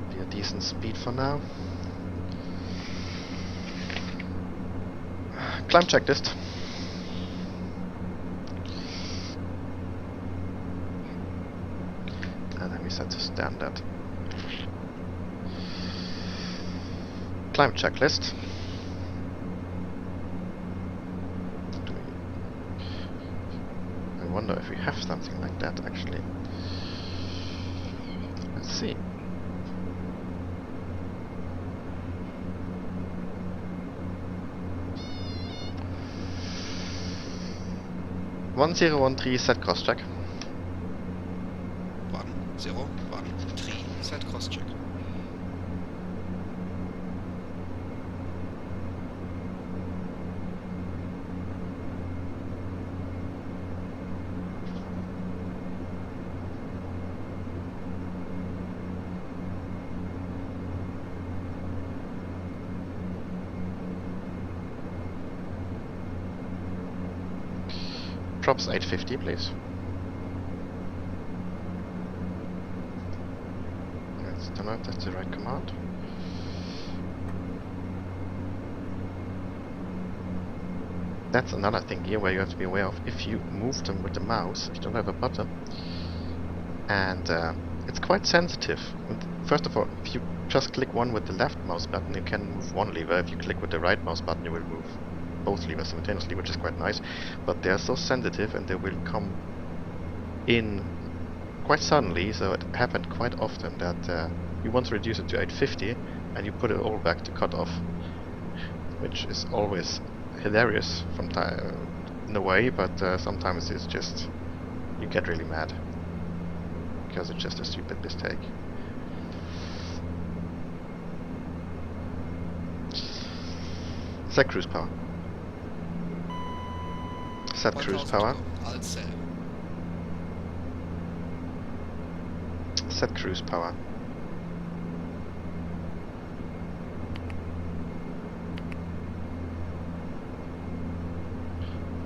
Be a decent speed for now. Climb checklist. And then we set to standard. Climb checklist. I wonder if we have something like that actually. Let's see. One 013 set cross check. 1013 set cross check. Props 850, please. Don't know if that's the right command. That's another thing here where you have to be aware of. If you move them with the mouse, you don't have a button, and it's quite sensitive. First of all, if you just click one with the left mouse button, you can move one lever. If you click with the right mouse button, you will move both levers simultaneously, which is quite nice. But they're so sensitive, and they will come in quite suddenly, so it happened quite often that you want to reduce it to 850 and you put it all back to cut off, which is always hilarious from in a way, but sometimes it's just, you get really mad because it's just a stupid mistake. Set cruise power. Set cruise power. Set cruise power.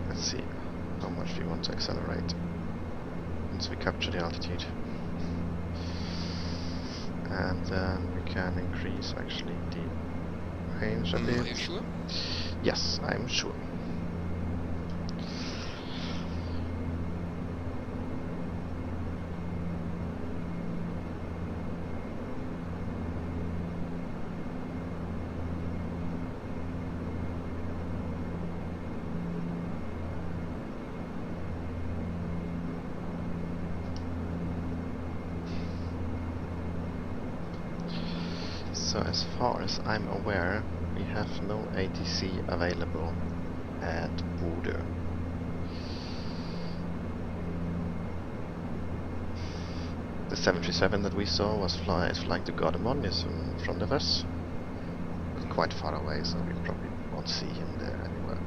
Let's see how much we want to accelerate once we capture the altitude. And then we can increase actually the range a bit. Are you sure? Yes, I'm sure. So as far as I'm aware, we have no ATC available at Bodø. The 737 that we saw was flying to Gardermoen, is in front of us. Quite far away, so we probably won't see him there anywhere.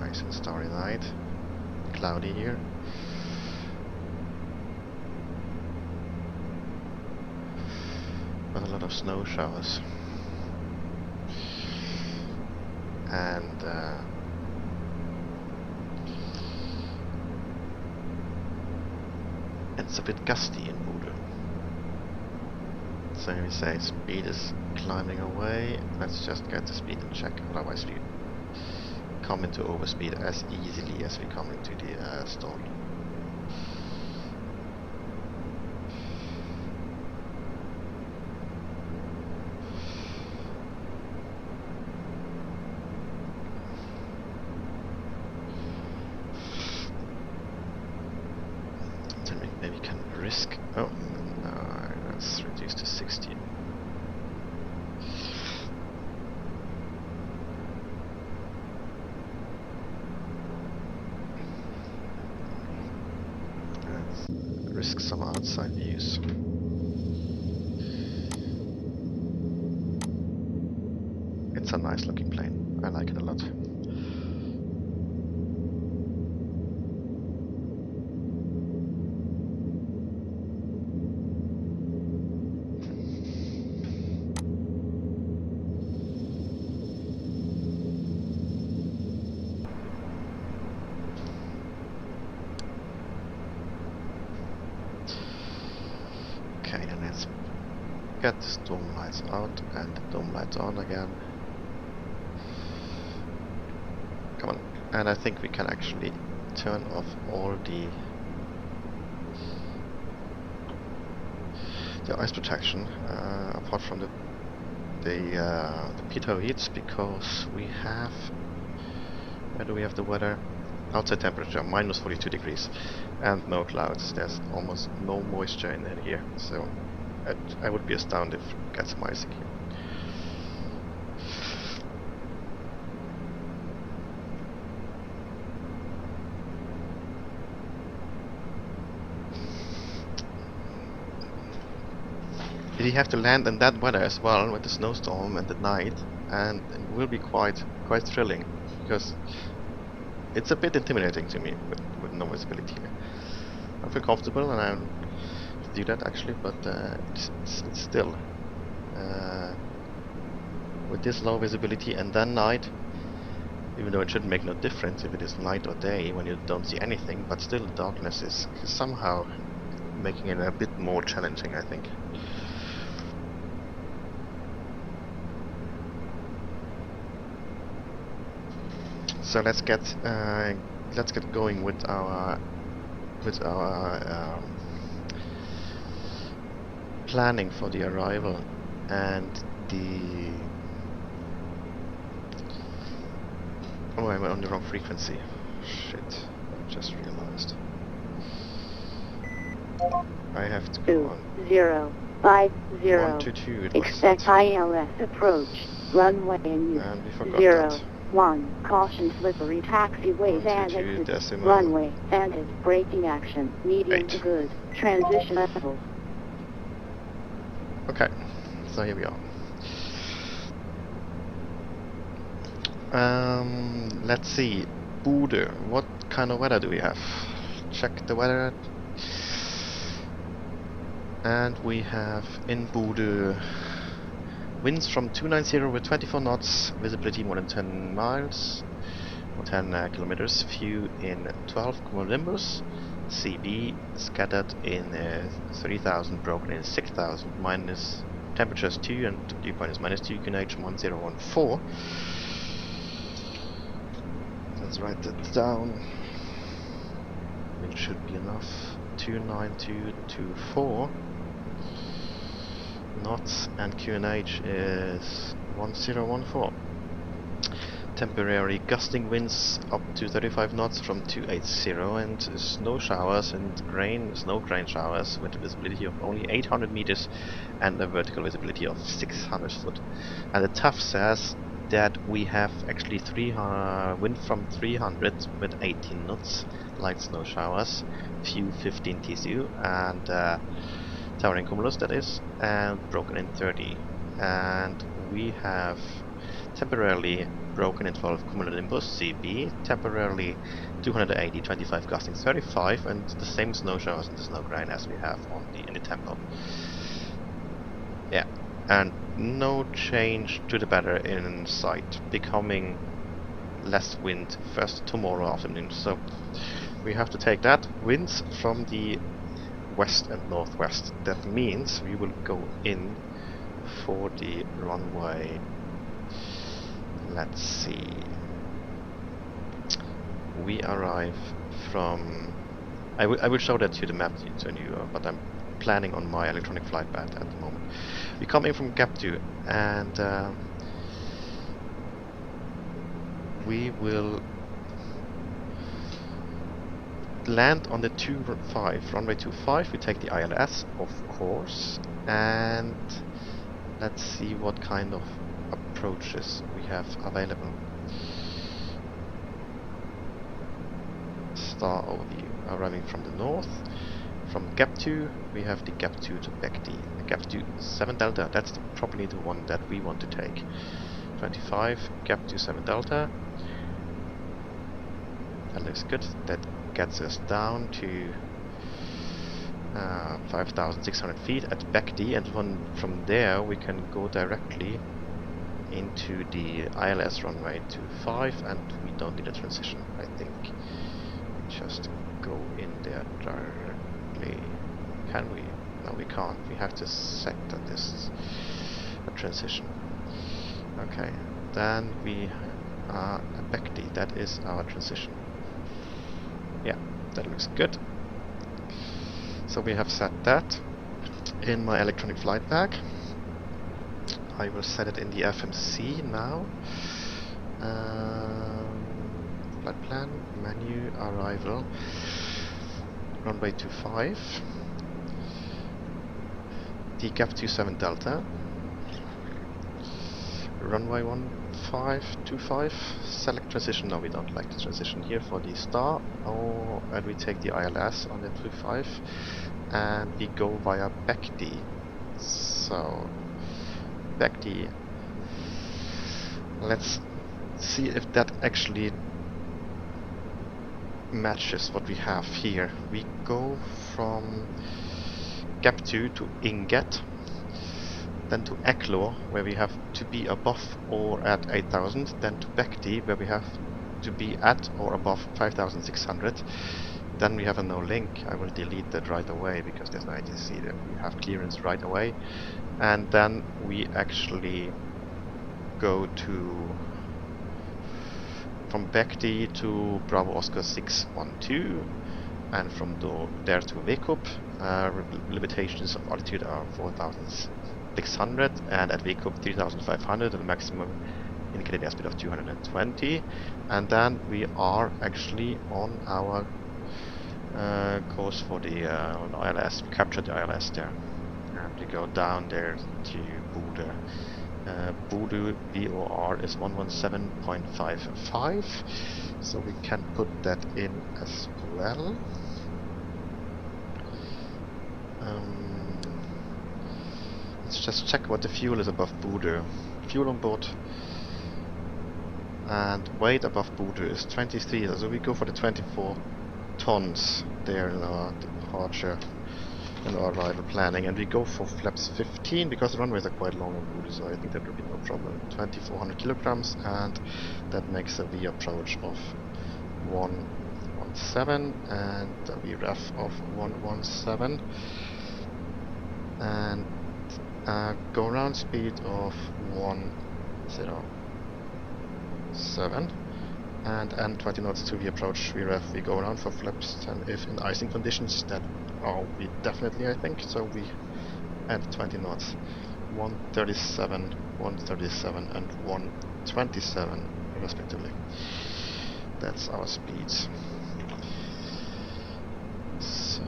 Nice and starry night. Cloudy here. But a lot of snow showers. And it's a bit gusty in Bodø. So we say speed is climbing away. Let's just get the speed in check, otherwise we come into overspeed as easily as we come into the stall. risk some outside views. It's a nice looking plane. I like it a lot. Okay, then let's get the storm lights out and the dome lights on again. Come on. And I think we can actually turn off all the ice protection, apart from the pitot heats, because we have, where do we have the weather? Outside temperature minus 42 degrees and no clouds. There's almost no moisture in here, so I would be astounded if it gets some icing here. You have to land in that weather as well, with the snowstorm and the night, and it will be quite thrilling, because it's a bit intimidating to me with no visibility here. I feel comfortable and I do that actually, but it's still with this low visibility and then night, even though it shouldn't make no difference if it is night or day when you don't see anything, but still the darkness is somehow making it a bit more challenging, I think. So let's get going with our planning for the arrival and the. Oh, I'm on the wrong frequency. Shit! I just realized. I have to go on 2050. 122. Expect ILS approach. Runway in use. And we forgot 0. that. 1. Caution slippery taxiways and exits. Decimal. Runway ended. Braking action. Medium 8. to good. Transition level. Okay, so here we are. Let's see. Bodø. What kind of weather do we have? Check the weather. And we have in Bodø winds from 290 with 24 knots, visibility more than 10 miles, or 10 kilometers, few in 12 cumulonimbus, CB scattered in 3000, broken in 6000, minus temperatures 2 and dew point is minus 2, QNH 1014. Let's write that down. It should be enough. 29224 knots and QNH is 1014. Temporary gusting winds up to 35 knots from 280 and snow showers and snow grain showers with a visibility of only 800 meters and a vertical visibility of 600 foot. And the TAF says that we have actually wind from 300 with 18 knots, light snow showers, few 15 TCU and towering cumulus, that is, and broken in 30. And we have temporarily broken in 12 cumulonimbus CB, temporarily 280, 25 gusting 35, and the same snow showers in the snow grain as we have on in the temple. Yeah, and no change to the better in sight, becoming less wind first tomorrow afternoon. So we have to take that. Winds from the west and northwest. That means we will go in for the runway. Let's see. We arrive from. I will show that to the map to you, but I'm planning on my electronic flight pad at the moment. We're coming from Capt and we will land on the 25, runway 25. We take the ILS, of course, and let's see what kind of approaches we have available. Star overview, arriving from the north, from gap 2 we have the gap 2 to back D. The gap 2 7 delta, that's probably the one that we want to take. 25, gap 2 7 delta. That looks good. That gets us down to 5,600 feet at back D, and from there we can go directly into the ILS runway 25, and we don't need a transition. I think we just go in there directly. Can we? No, we can't. We have to set that this is a transition. Okay, then we are at back D. That is our transition. Yeah, that looks good. So we have set that in my electronic flight bag. I will set it in the FMC now. Flight plan, menu, arrival, runway 25, the gap 27 delta, runway 1525, select transition. No, we don't like the transition here for the star. Oh, and we take the ILS on the 25 and we go via back D. So back D, let's see if that actually matches what we have here. We go from gap 2 to Inget, then to Eklor, where we have to be above or at 8,000, then to back D, where we have to be at or above 5,600. Then we have a no link. I will delete that right away because there's no ENTC there. We have clearance right away, and then we actually go to from back D to Bravo Oscar 612, and from there to Vekup. Limitations of altitude are 4,600, and at Vekup 3,500, and the maximum indicated airspeed of 220. And then we are actually on our course for the ILS. We captured the ILS there, and we go down there to Bodø. Bodø VOR is 117.55, so we can put that in as well. Let's just check what the fuel is above Bodø. Fuel on board and weight above Bodø is 23, so we go for the 24 tons there in our departure and our arrival planning, and we go for flaps 15 because the runways are quite long on Bodø, so I think that will be no problem. 2,400 kilograms, and that makes a V approach of 117 and a V ref of 117, and go around speed of 107, and 20 knots to V approach. We go around for flaps 10 if in icing conditions. That are we definitely, I think. So we add 20 knots, 137, 137, and 127 respectively. That's our speeds. So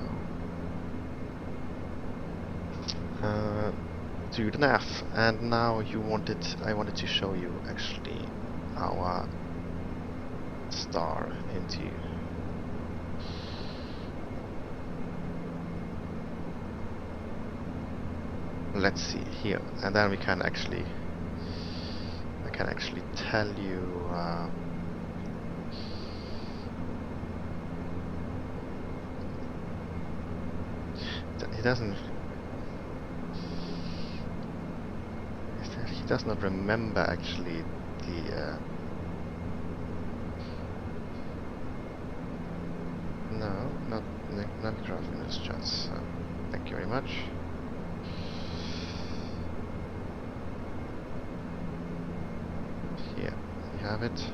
to the nav, and now I wanted to show you actually our star into let's see here, and then I can actually tell you that he does not remember actually the no, not Navigraph in this chat, so thank you very much. Here we have it.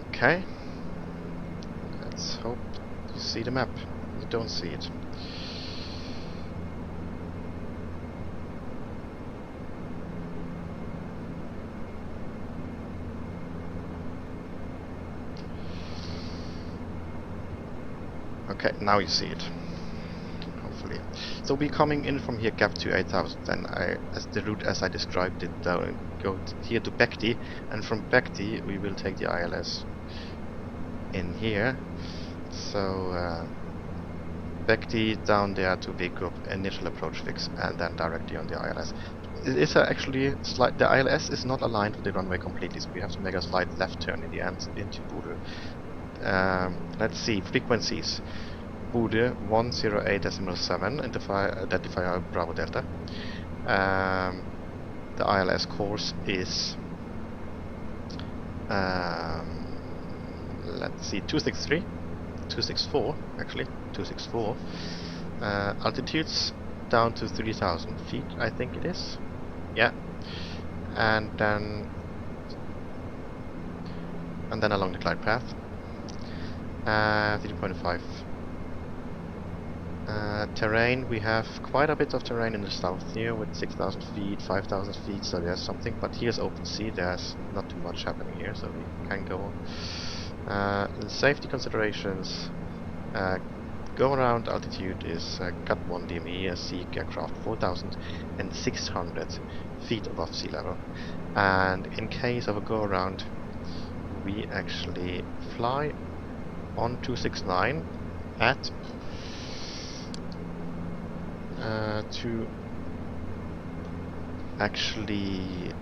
Okay, let's hope you see the map. You don't see it. Okay, now you see it, hopefully. So we're coming in from here, gap to 8,000, and as the route as I described it, go here to Backty, and from Backty we will take the ILS in here. So Bekti down there to big group, initial approach fix, and then directly on the ILS. It is actually the ILS is not aligned with the runway completely, so we have to make a slight left turn in the end into Bodø. Let's see, frequencies. Bodø 108.7, identifier Bravo Delta. The ILS course is let's see, 264 actually, 264. Altitudes down to 3,000 feet, I think it is. Yeah, and then along the glide path. 3.5. Terrain, we have quite a bit of terrain in the south here with 6,000 feet, 5,000 feet, so there's something, but here's open sea, there's not too much happening here, so we can go on. Safety considerations, go around altitude is Cat 1 DME, a sea aircraft 4,600 feet above sea level, and in case of a go around we actually fly on 269 at to actually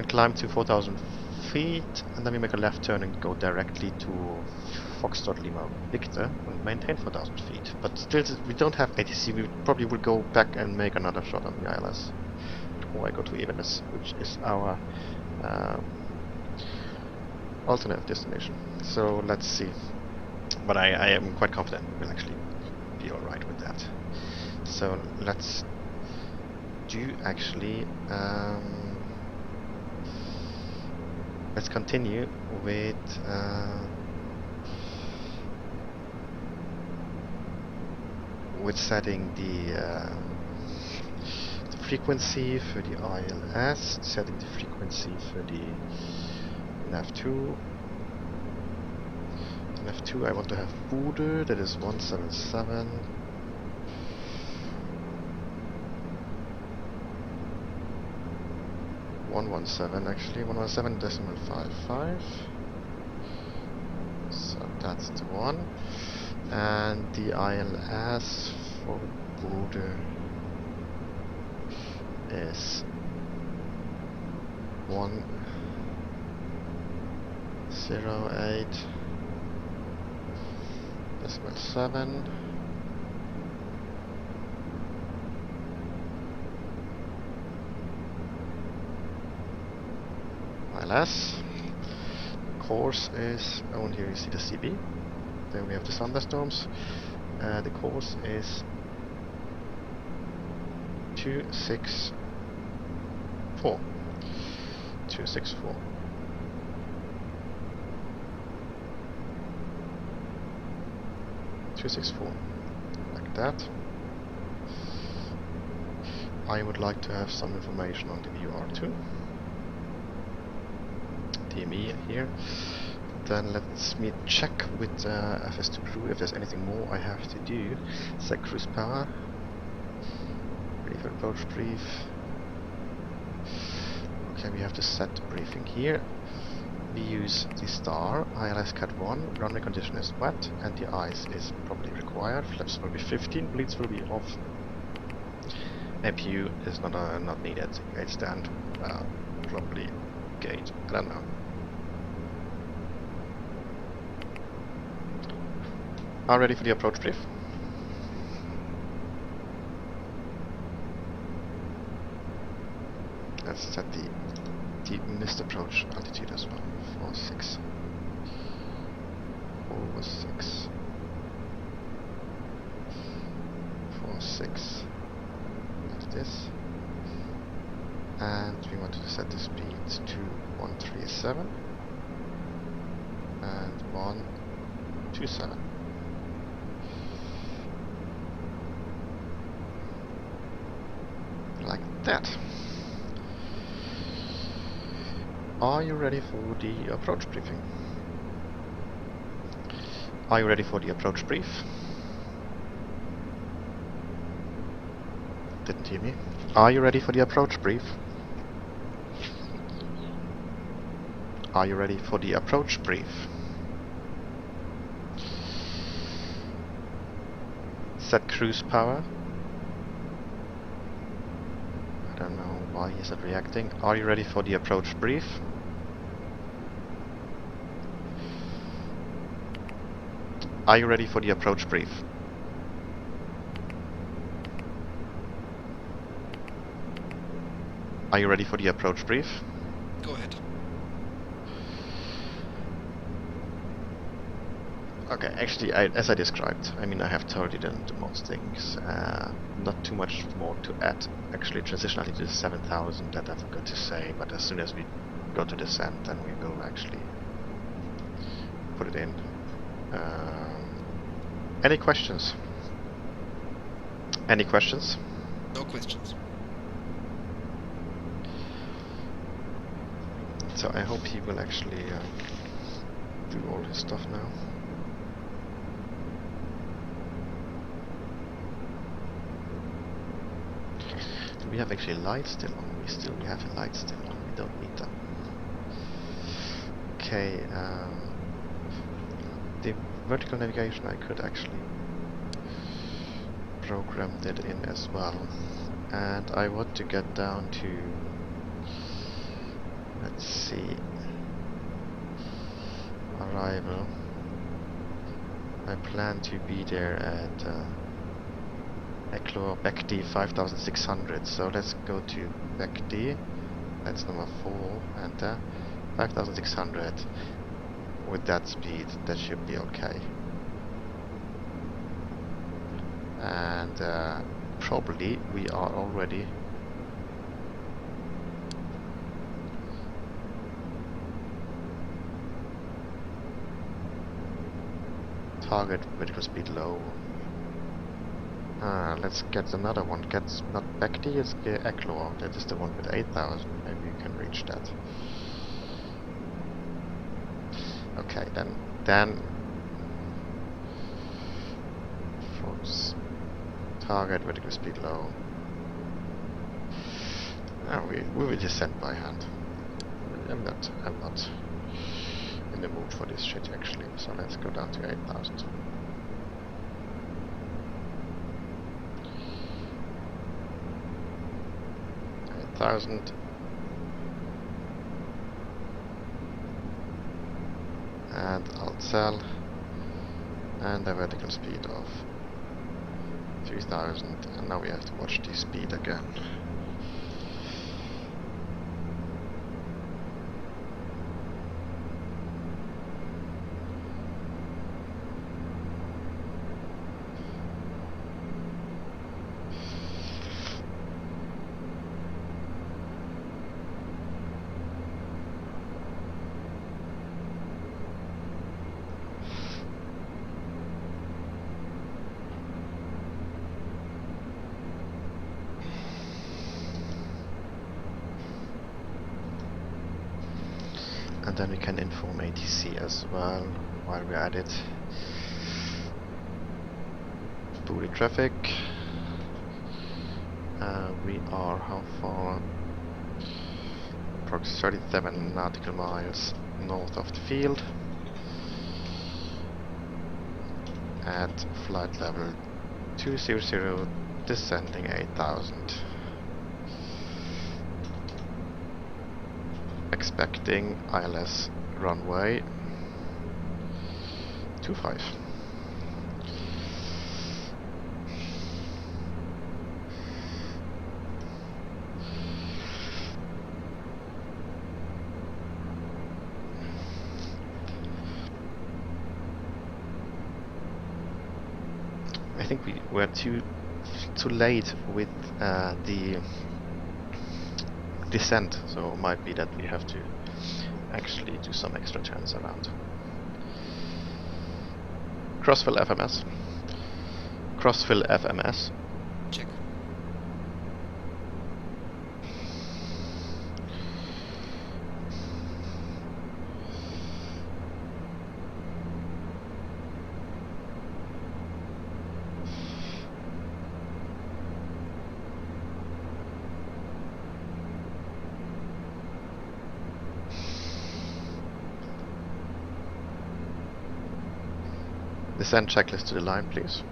climb to 4,000 feet, and then we make a left turn and go directly to Foxtrot Lima Victor and maintain 4,000 feet. But still, we don't have ATC. We probably will go back and make another shot on the ILS, or I go to Evenes, which is our alternate destination. So let's see. But I am quite confident we'll actually be alright with that. So let's do actually let's continue with setting the frequency for the ILS, setting the frequency for the NAV2. NAV2 I want to have Bodø, that is 177. Actually, 117.55. So that's the one. And the ILS for Bodø is 108.7. ILS course is, oh, and here you see the CB. Then we have the thunderstorms. The course is 264. 264. Like that. I would like to have some information on the VR2. DME here. Then let's me check with FS2 crew if there's anything more I have to do. Set cruise power. Brief approach brief. Okay, we have to set the briefing here. We use the star, ILS Cat 1, runway condition is wet, and the ice is probably required. Flaps will be 15, bleeds will be off. APU is not needed. Gate stand, probably gate, I don't know. Are ready for the approach brief? Let's set the missed approach altitude as well. 46. 46. 46. Like this. And we want to set the speed to 137 and 127. Like that. Are you ready for the approach briefing? Are you ready for the approach brief? Didn't hear me. Are you ready for the approach brief? Are you ready for the approach brief? Set cruise power. I don't know why he's not reacting. Are you ready for the approach brief? Are you ready for the approach brief? Are you ready for the approach brief? Go ahead. Okay, actually, as I described, I mean, I have told you the most things. Not too much more to add. Actually, transitionally to the 7000 that I forgot to say, but as soon as we go to descent, then we will actually put it in. Any questions? Any questions? No questions. So I hope he will actually do all his stuff now. Do we have actually lights still on? We have a light still on. We don't need them. Okay. The vertical navigation I could actually program that in as well, and I want to get down to, let's see, arrival. I plan to be there at BACD 5600, so let's go to BACD, that's number 4, enter, 5600. With that speed, that should be okay. And probably we are already target vertical speed low. Let's get another one. Get not BACD, it's Eklor. That is the one with 8000. Maybe you can reach that. Okay, then force target vertical speed low. We will just send by hand. I'm not in the mood for this shit actually. So let's go down to 8000. And alt cell and a vertical speed of 3000, and now we have to watch the speed again. And then we can inform ATC as well while we're at it. Bodø traffic. We are how far? Approximately 37 nautical miles north of the field. At flight level 200, descending 8000. Expecting ILS runway 25. I think we were too late with the descent, so it might be that we have to actually do some extra turns around. Crossfill FMS. Crossfill FMS. Check. Descent checklist to the line, please.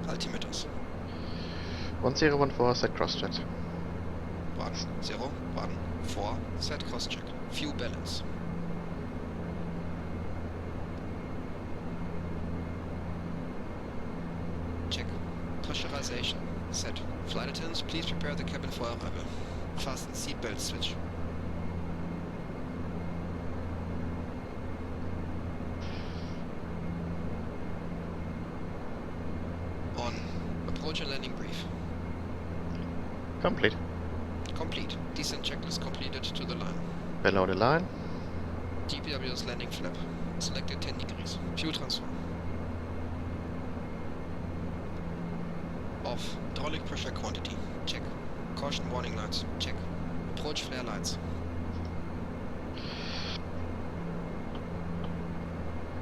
Altimeters. 1014, set cross-check. 1014, set cross-check. Fuel balance. Check. Pressurization. Set. Flight attendants, please prepare the cabin for arrival. Fasten seatbelt switch. On. Approach and landing brief. Complete. Complete. Descent checklist completed to the line. Below the line. DPW's landing flap. Selected 10 degrees. Fuel transfer. Off. Hydraulic pressure quantity. Check. Caution warning lights. Check. Approach flare lights.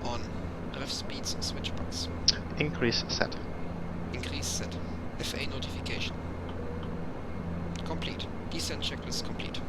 On. Ref speeds switch box. Increase set. Increase set. FA notification. Complete. Descent checklist complete.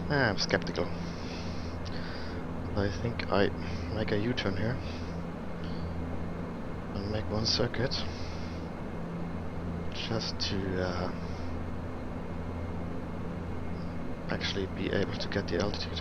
I'm skeptical. I think I make a U-turn here and make one circuit just to actually be able to get the altitude.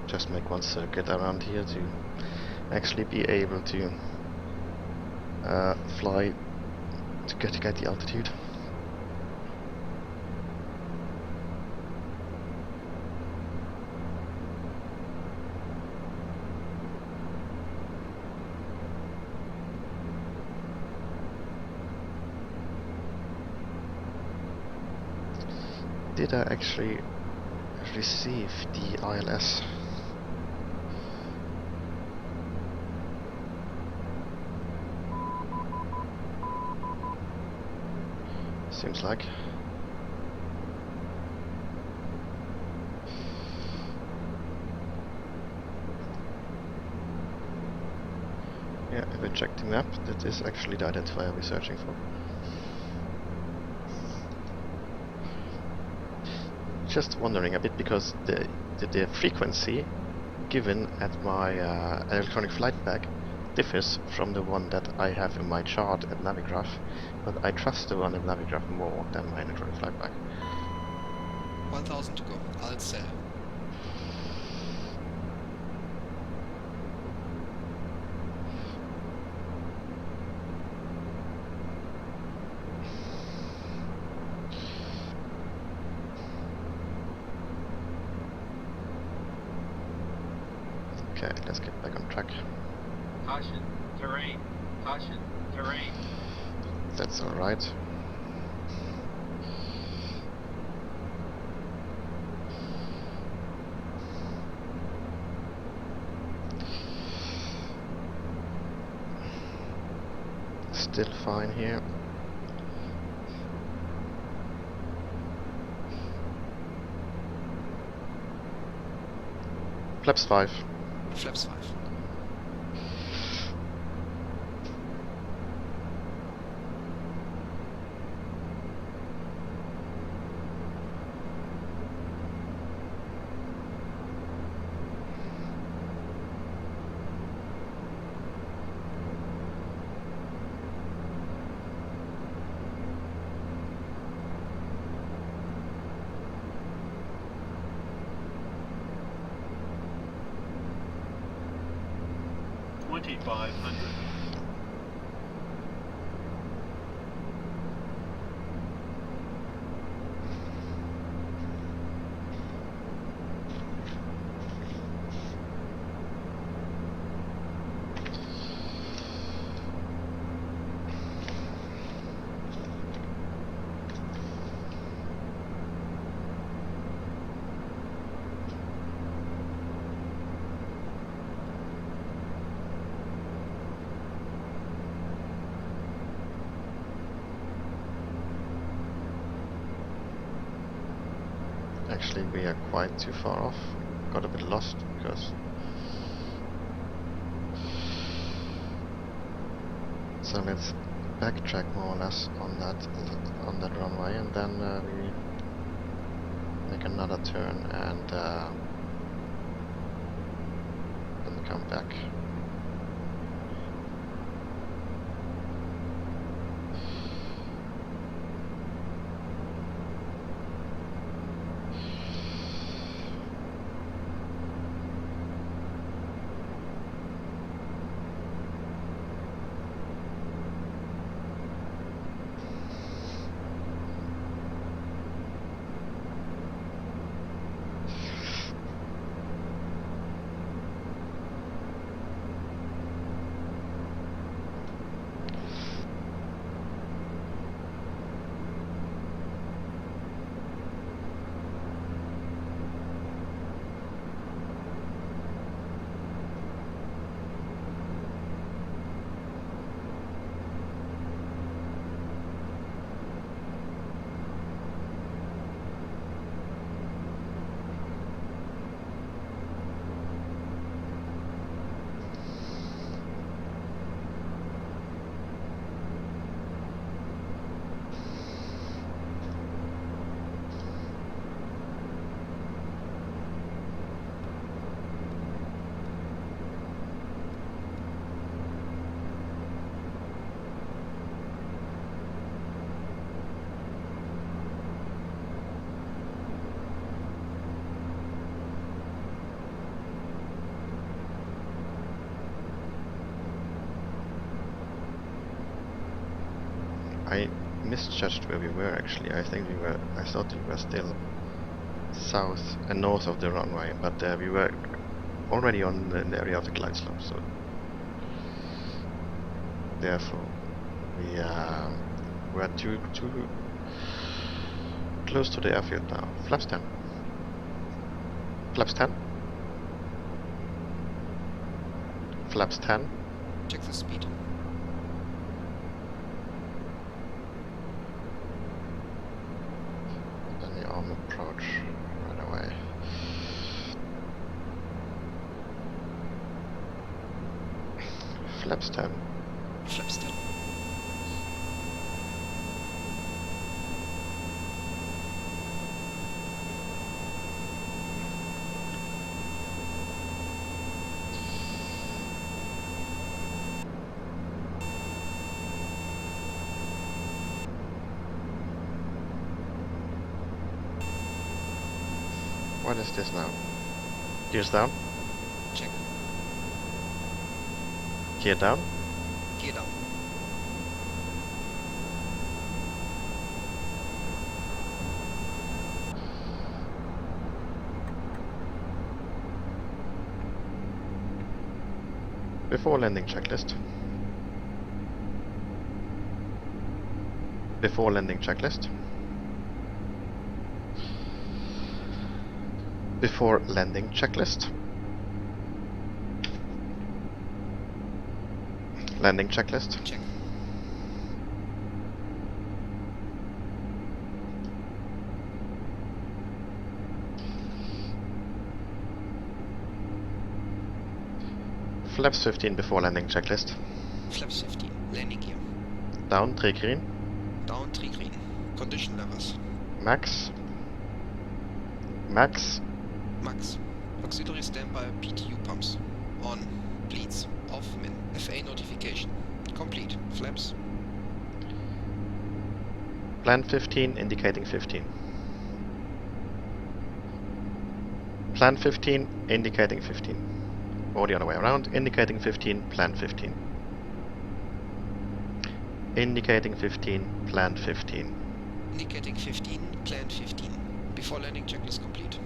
Just make one circuit around here to actually be able to fly to get the altitude. Did I actually receive the ILS? Seems like. Yeah, if I check the map, that is actually the identifier we're searching for. Just wondering a bit because the frequency given at my electronic flight bag differs from the one that I have in my chart at Navigraph, but I trust the one at Navigraph more than my electronic flight bag. 1000 to go. I'll sell. Okay, let's get back on track. Caution, terrain. Caution, terrain. That's alright. Still fine here. Flaps 5. Flaps 5. Actually, we are quite too far off. Got a bit lost because. So let's backtrack more or less on that runway, and then we make another turn and then come back. I misjudged where we were actually. I thought we were still south and north of the runway, but we were already on the area of the glide slope, so therefore we were too close to the airfield now. Flaps 10. Flaps 10. Flaps 10. Check the speed. Then the arm approach right away. Flaps 10. Flaps 10. What is this now? Gears down. Check. Gear down. Gear down. Before landing checklist. Before landing checklist. Before landing checklist. Landing checklist. Check. Flaps 15 before landing checklist. Flaps 15. Landing gear. Down 3 green. Down 3 green. Condition levels. Max. Max. Max. Auxiliary standby PTU pumps. On. Bleeds. Off min. FA notification. Complete. Flaps. Plan 15 indicating 15. Plan 15 indicating 15. Or the other way around, indicating 15, plan 15. Indicating 15, plan 15. Indicating 15, plan 15. Before landing checklist complete.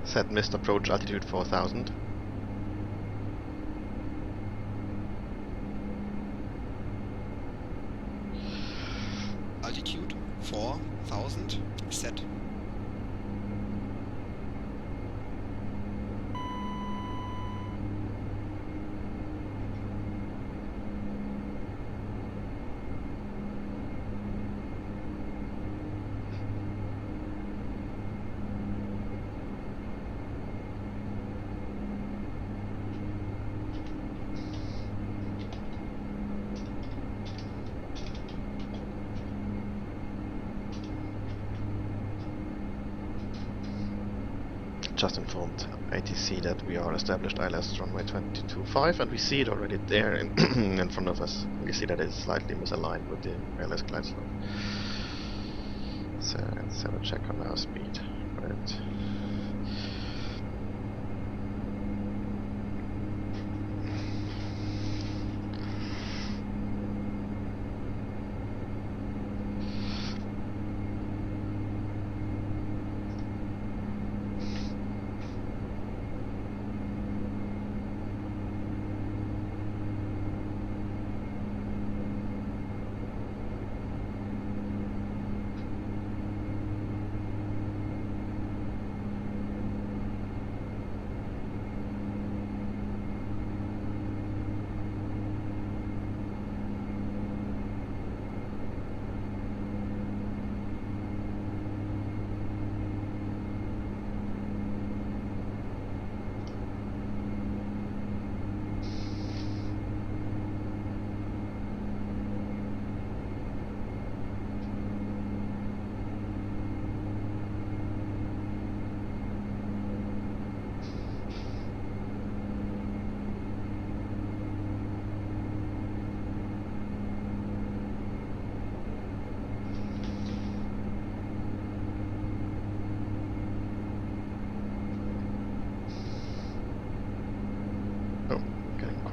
Set missed approach altitude 4000. Altitude 4000. Set. Just informed ATC that we are established ILS runway 22.5 and we see it already there in, in front of us. We see that it's slightly misaligned with the ILS glide slope. So let's have a check on our speed. Right.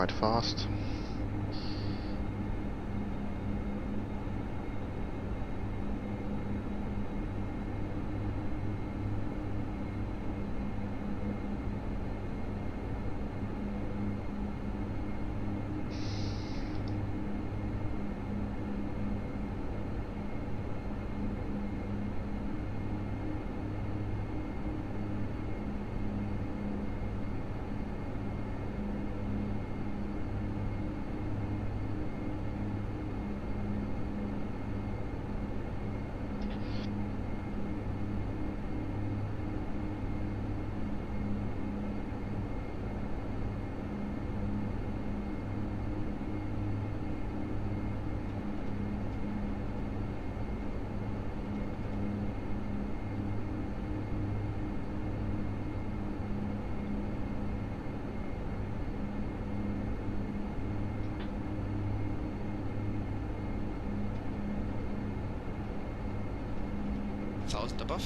quite fast. Above.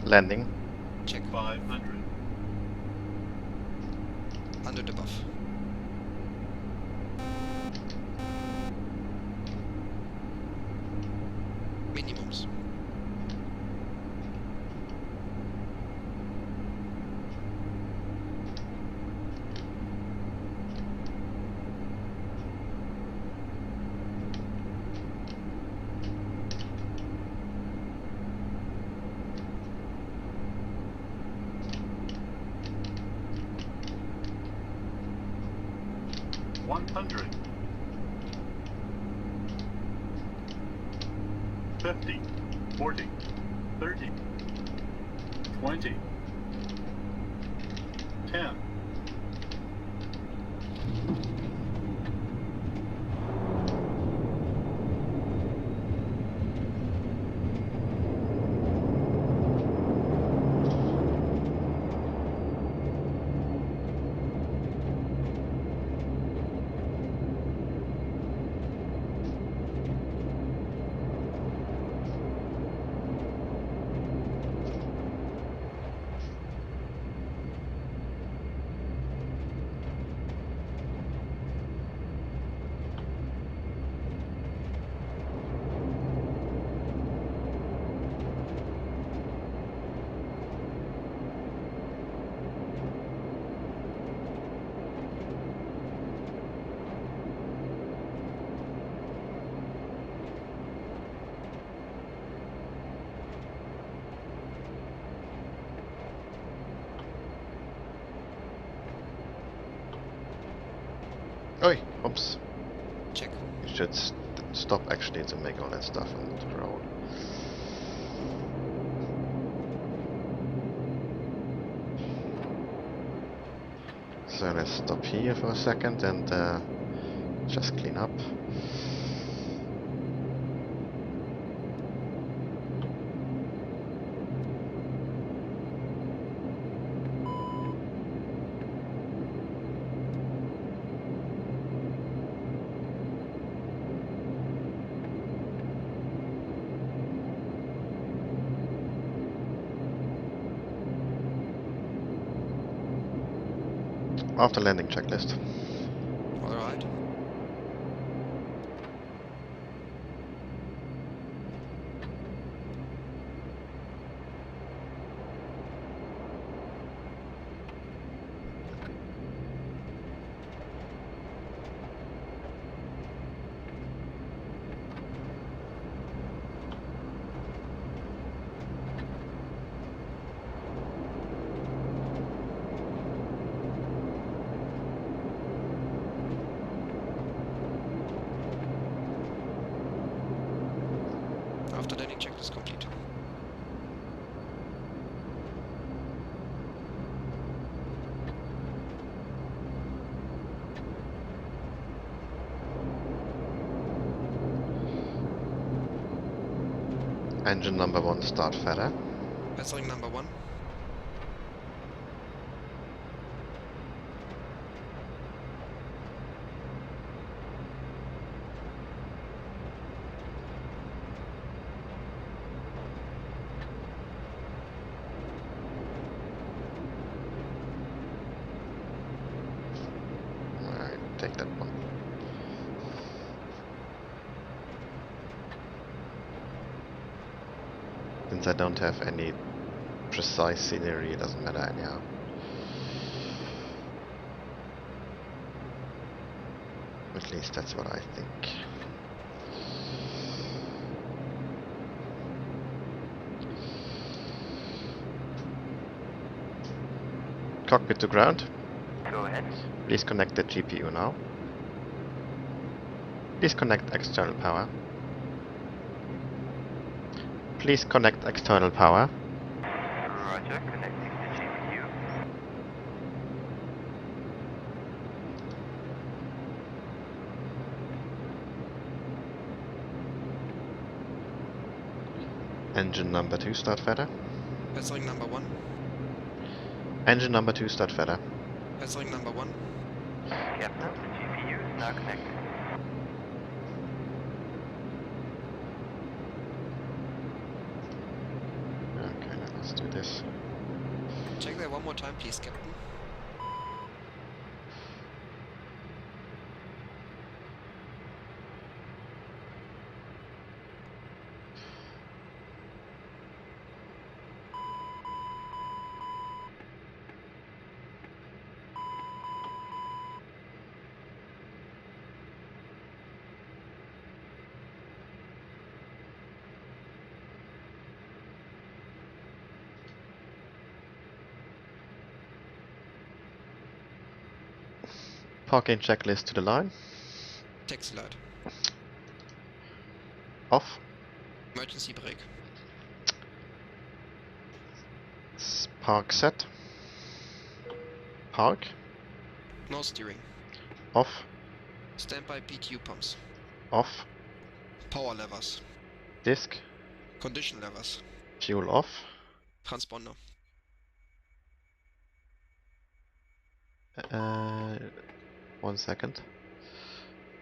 Landing. Check. 500. 100 above. Minimums. Oi, oops. Check. You should stop actually to make all that stuff and roll. So let's stop here for a second and just clean up. After landing checklist. Alright. is complete. Engine number 1, start feather. Passing number 1. Alright, take that one. Since I don't have any precise scenery, it doesn't matter anyhow. At least that's what I think. Cockpit to ground. Go ahead. Please connect the GPU now. Please connect external power. Please connect external power. Roger, connecting the GPU. Engine number 2, start feather. Passing number 1. Engine number 2, start feather. Passing number 1. Captain, the GPU is now connected. Okay, let's do this. Check that one more time, please, Captain. Parking checklist to the line. Taxi light. Off. Emergency brake. Park set. Park. No steering. Off. Standby PTU pumps. Off. Power levers. Disk. Condition levers. Fuel off. Transponder. 1 second.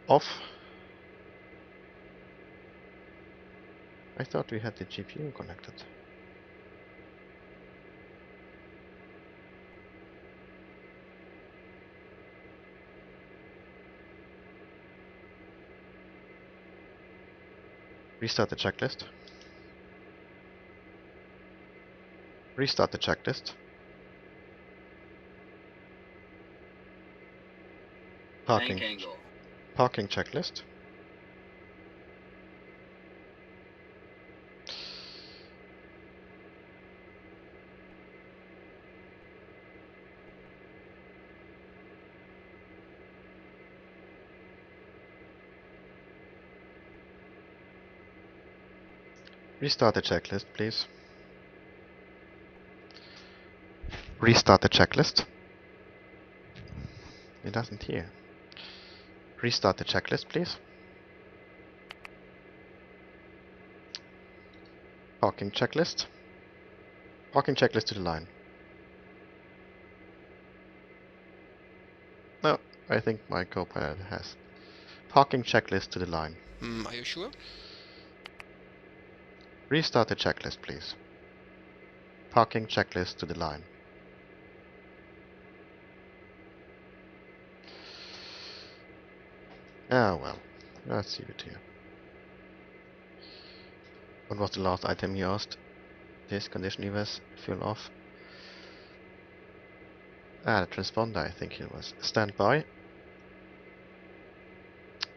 Off. I thought we had the GPU connected. Restart the checklist. Restart the checklist. Tank angle. Parking checklist. Restart the checklist, please. Restart the checklist. It doesn't hear. Restart the checklist, please. Parking checklist. Parking checklist to the line. No, I think my co-pilot has. Parking checklist to the line. Are you sure? Restart the checklist, please. Parking checklist to the line. Ah, well. Let's see it here. What was the last item you asked? This condition EVAS, fuel off. Ah, the transponder, I think it was. Standby.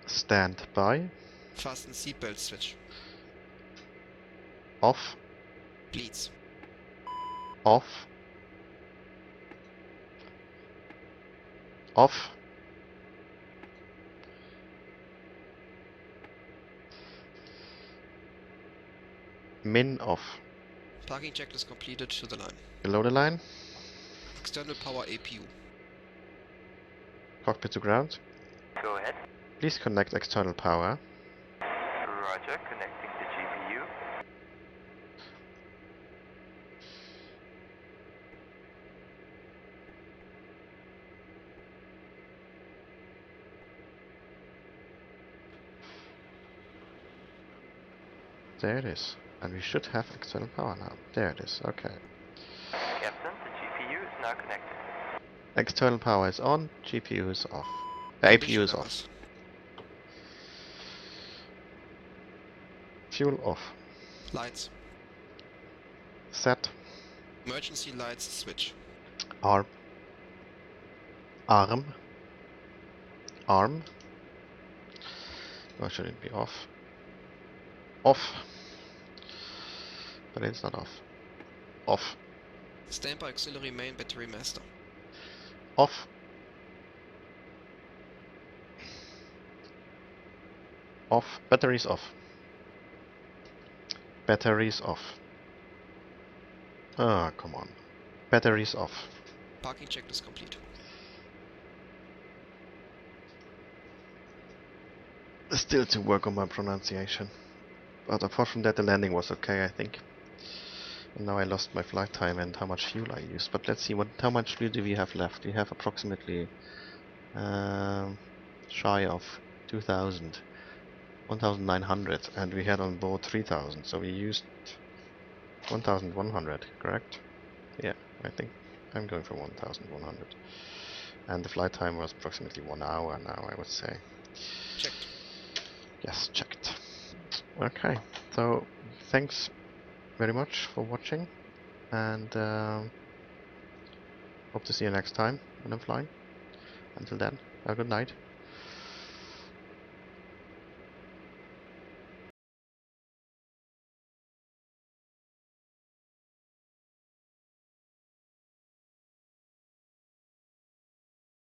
Standby. Fasten seatbelt switch. Off. Bleeds. Off. Off. Min off. Parking checklist completed to the line. Below the line. External power APU. Cockpit to ground. Go ahead. Please connect external power. Roger, connecting the GPU. There it is. And we should have external power now. There it is. Okay. Captain, the GPU is now connected. External power is on. GPU is off. APU is off. Fuel off. Lights. Set. Emergency lights switch. Arm. Arm. Arm. Or should it be off? Off. But it's not off. Off. Standby auxiliary main battery master. Off. Off. Batteries off. Batteries off. Ah, come on. Batteries off. Parking checklist complete. Still to work on my pronunciation. But apart from that, the landing was okay, I think. And now I lost my flight time and how much fuel I used. But let's see, how much fuel do we have left? We have approximately shy of 2,000. 1,900, and we had on board 3,000, so we used 1,100, correct? Yeah, I think I'm going for 1,100. And the flight time was approximately 1 hour now, I would say. Checked. Yes, checked. Okay, so thanks very much for watching, and hope to see you next time when I'm flying. Until then, have a good night.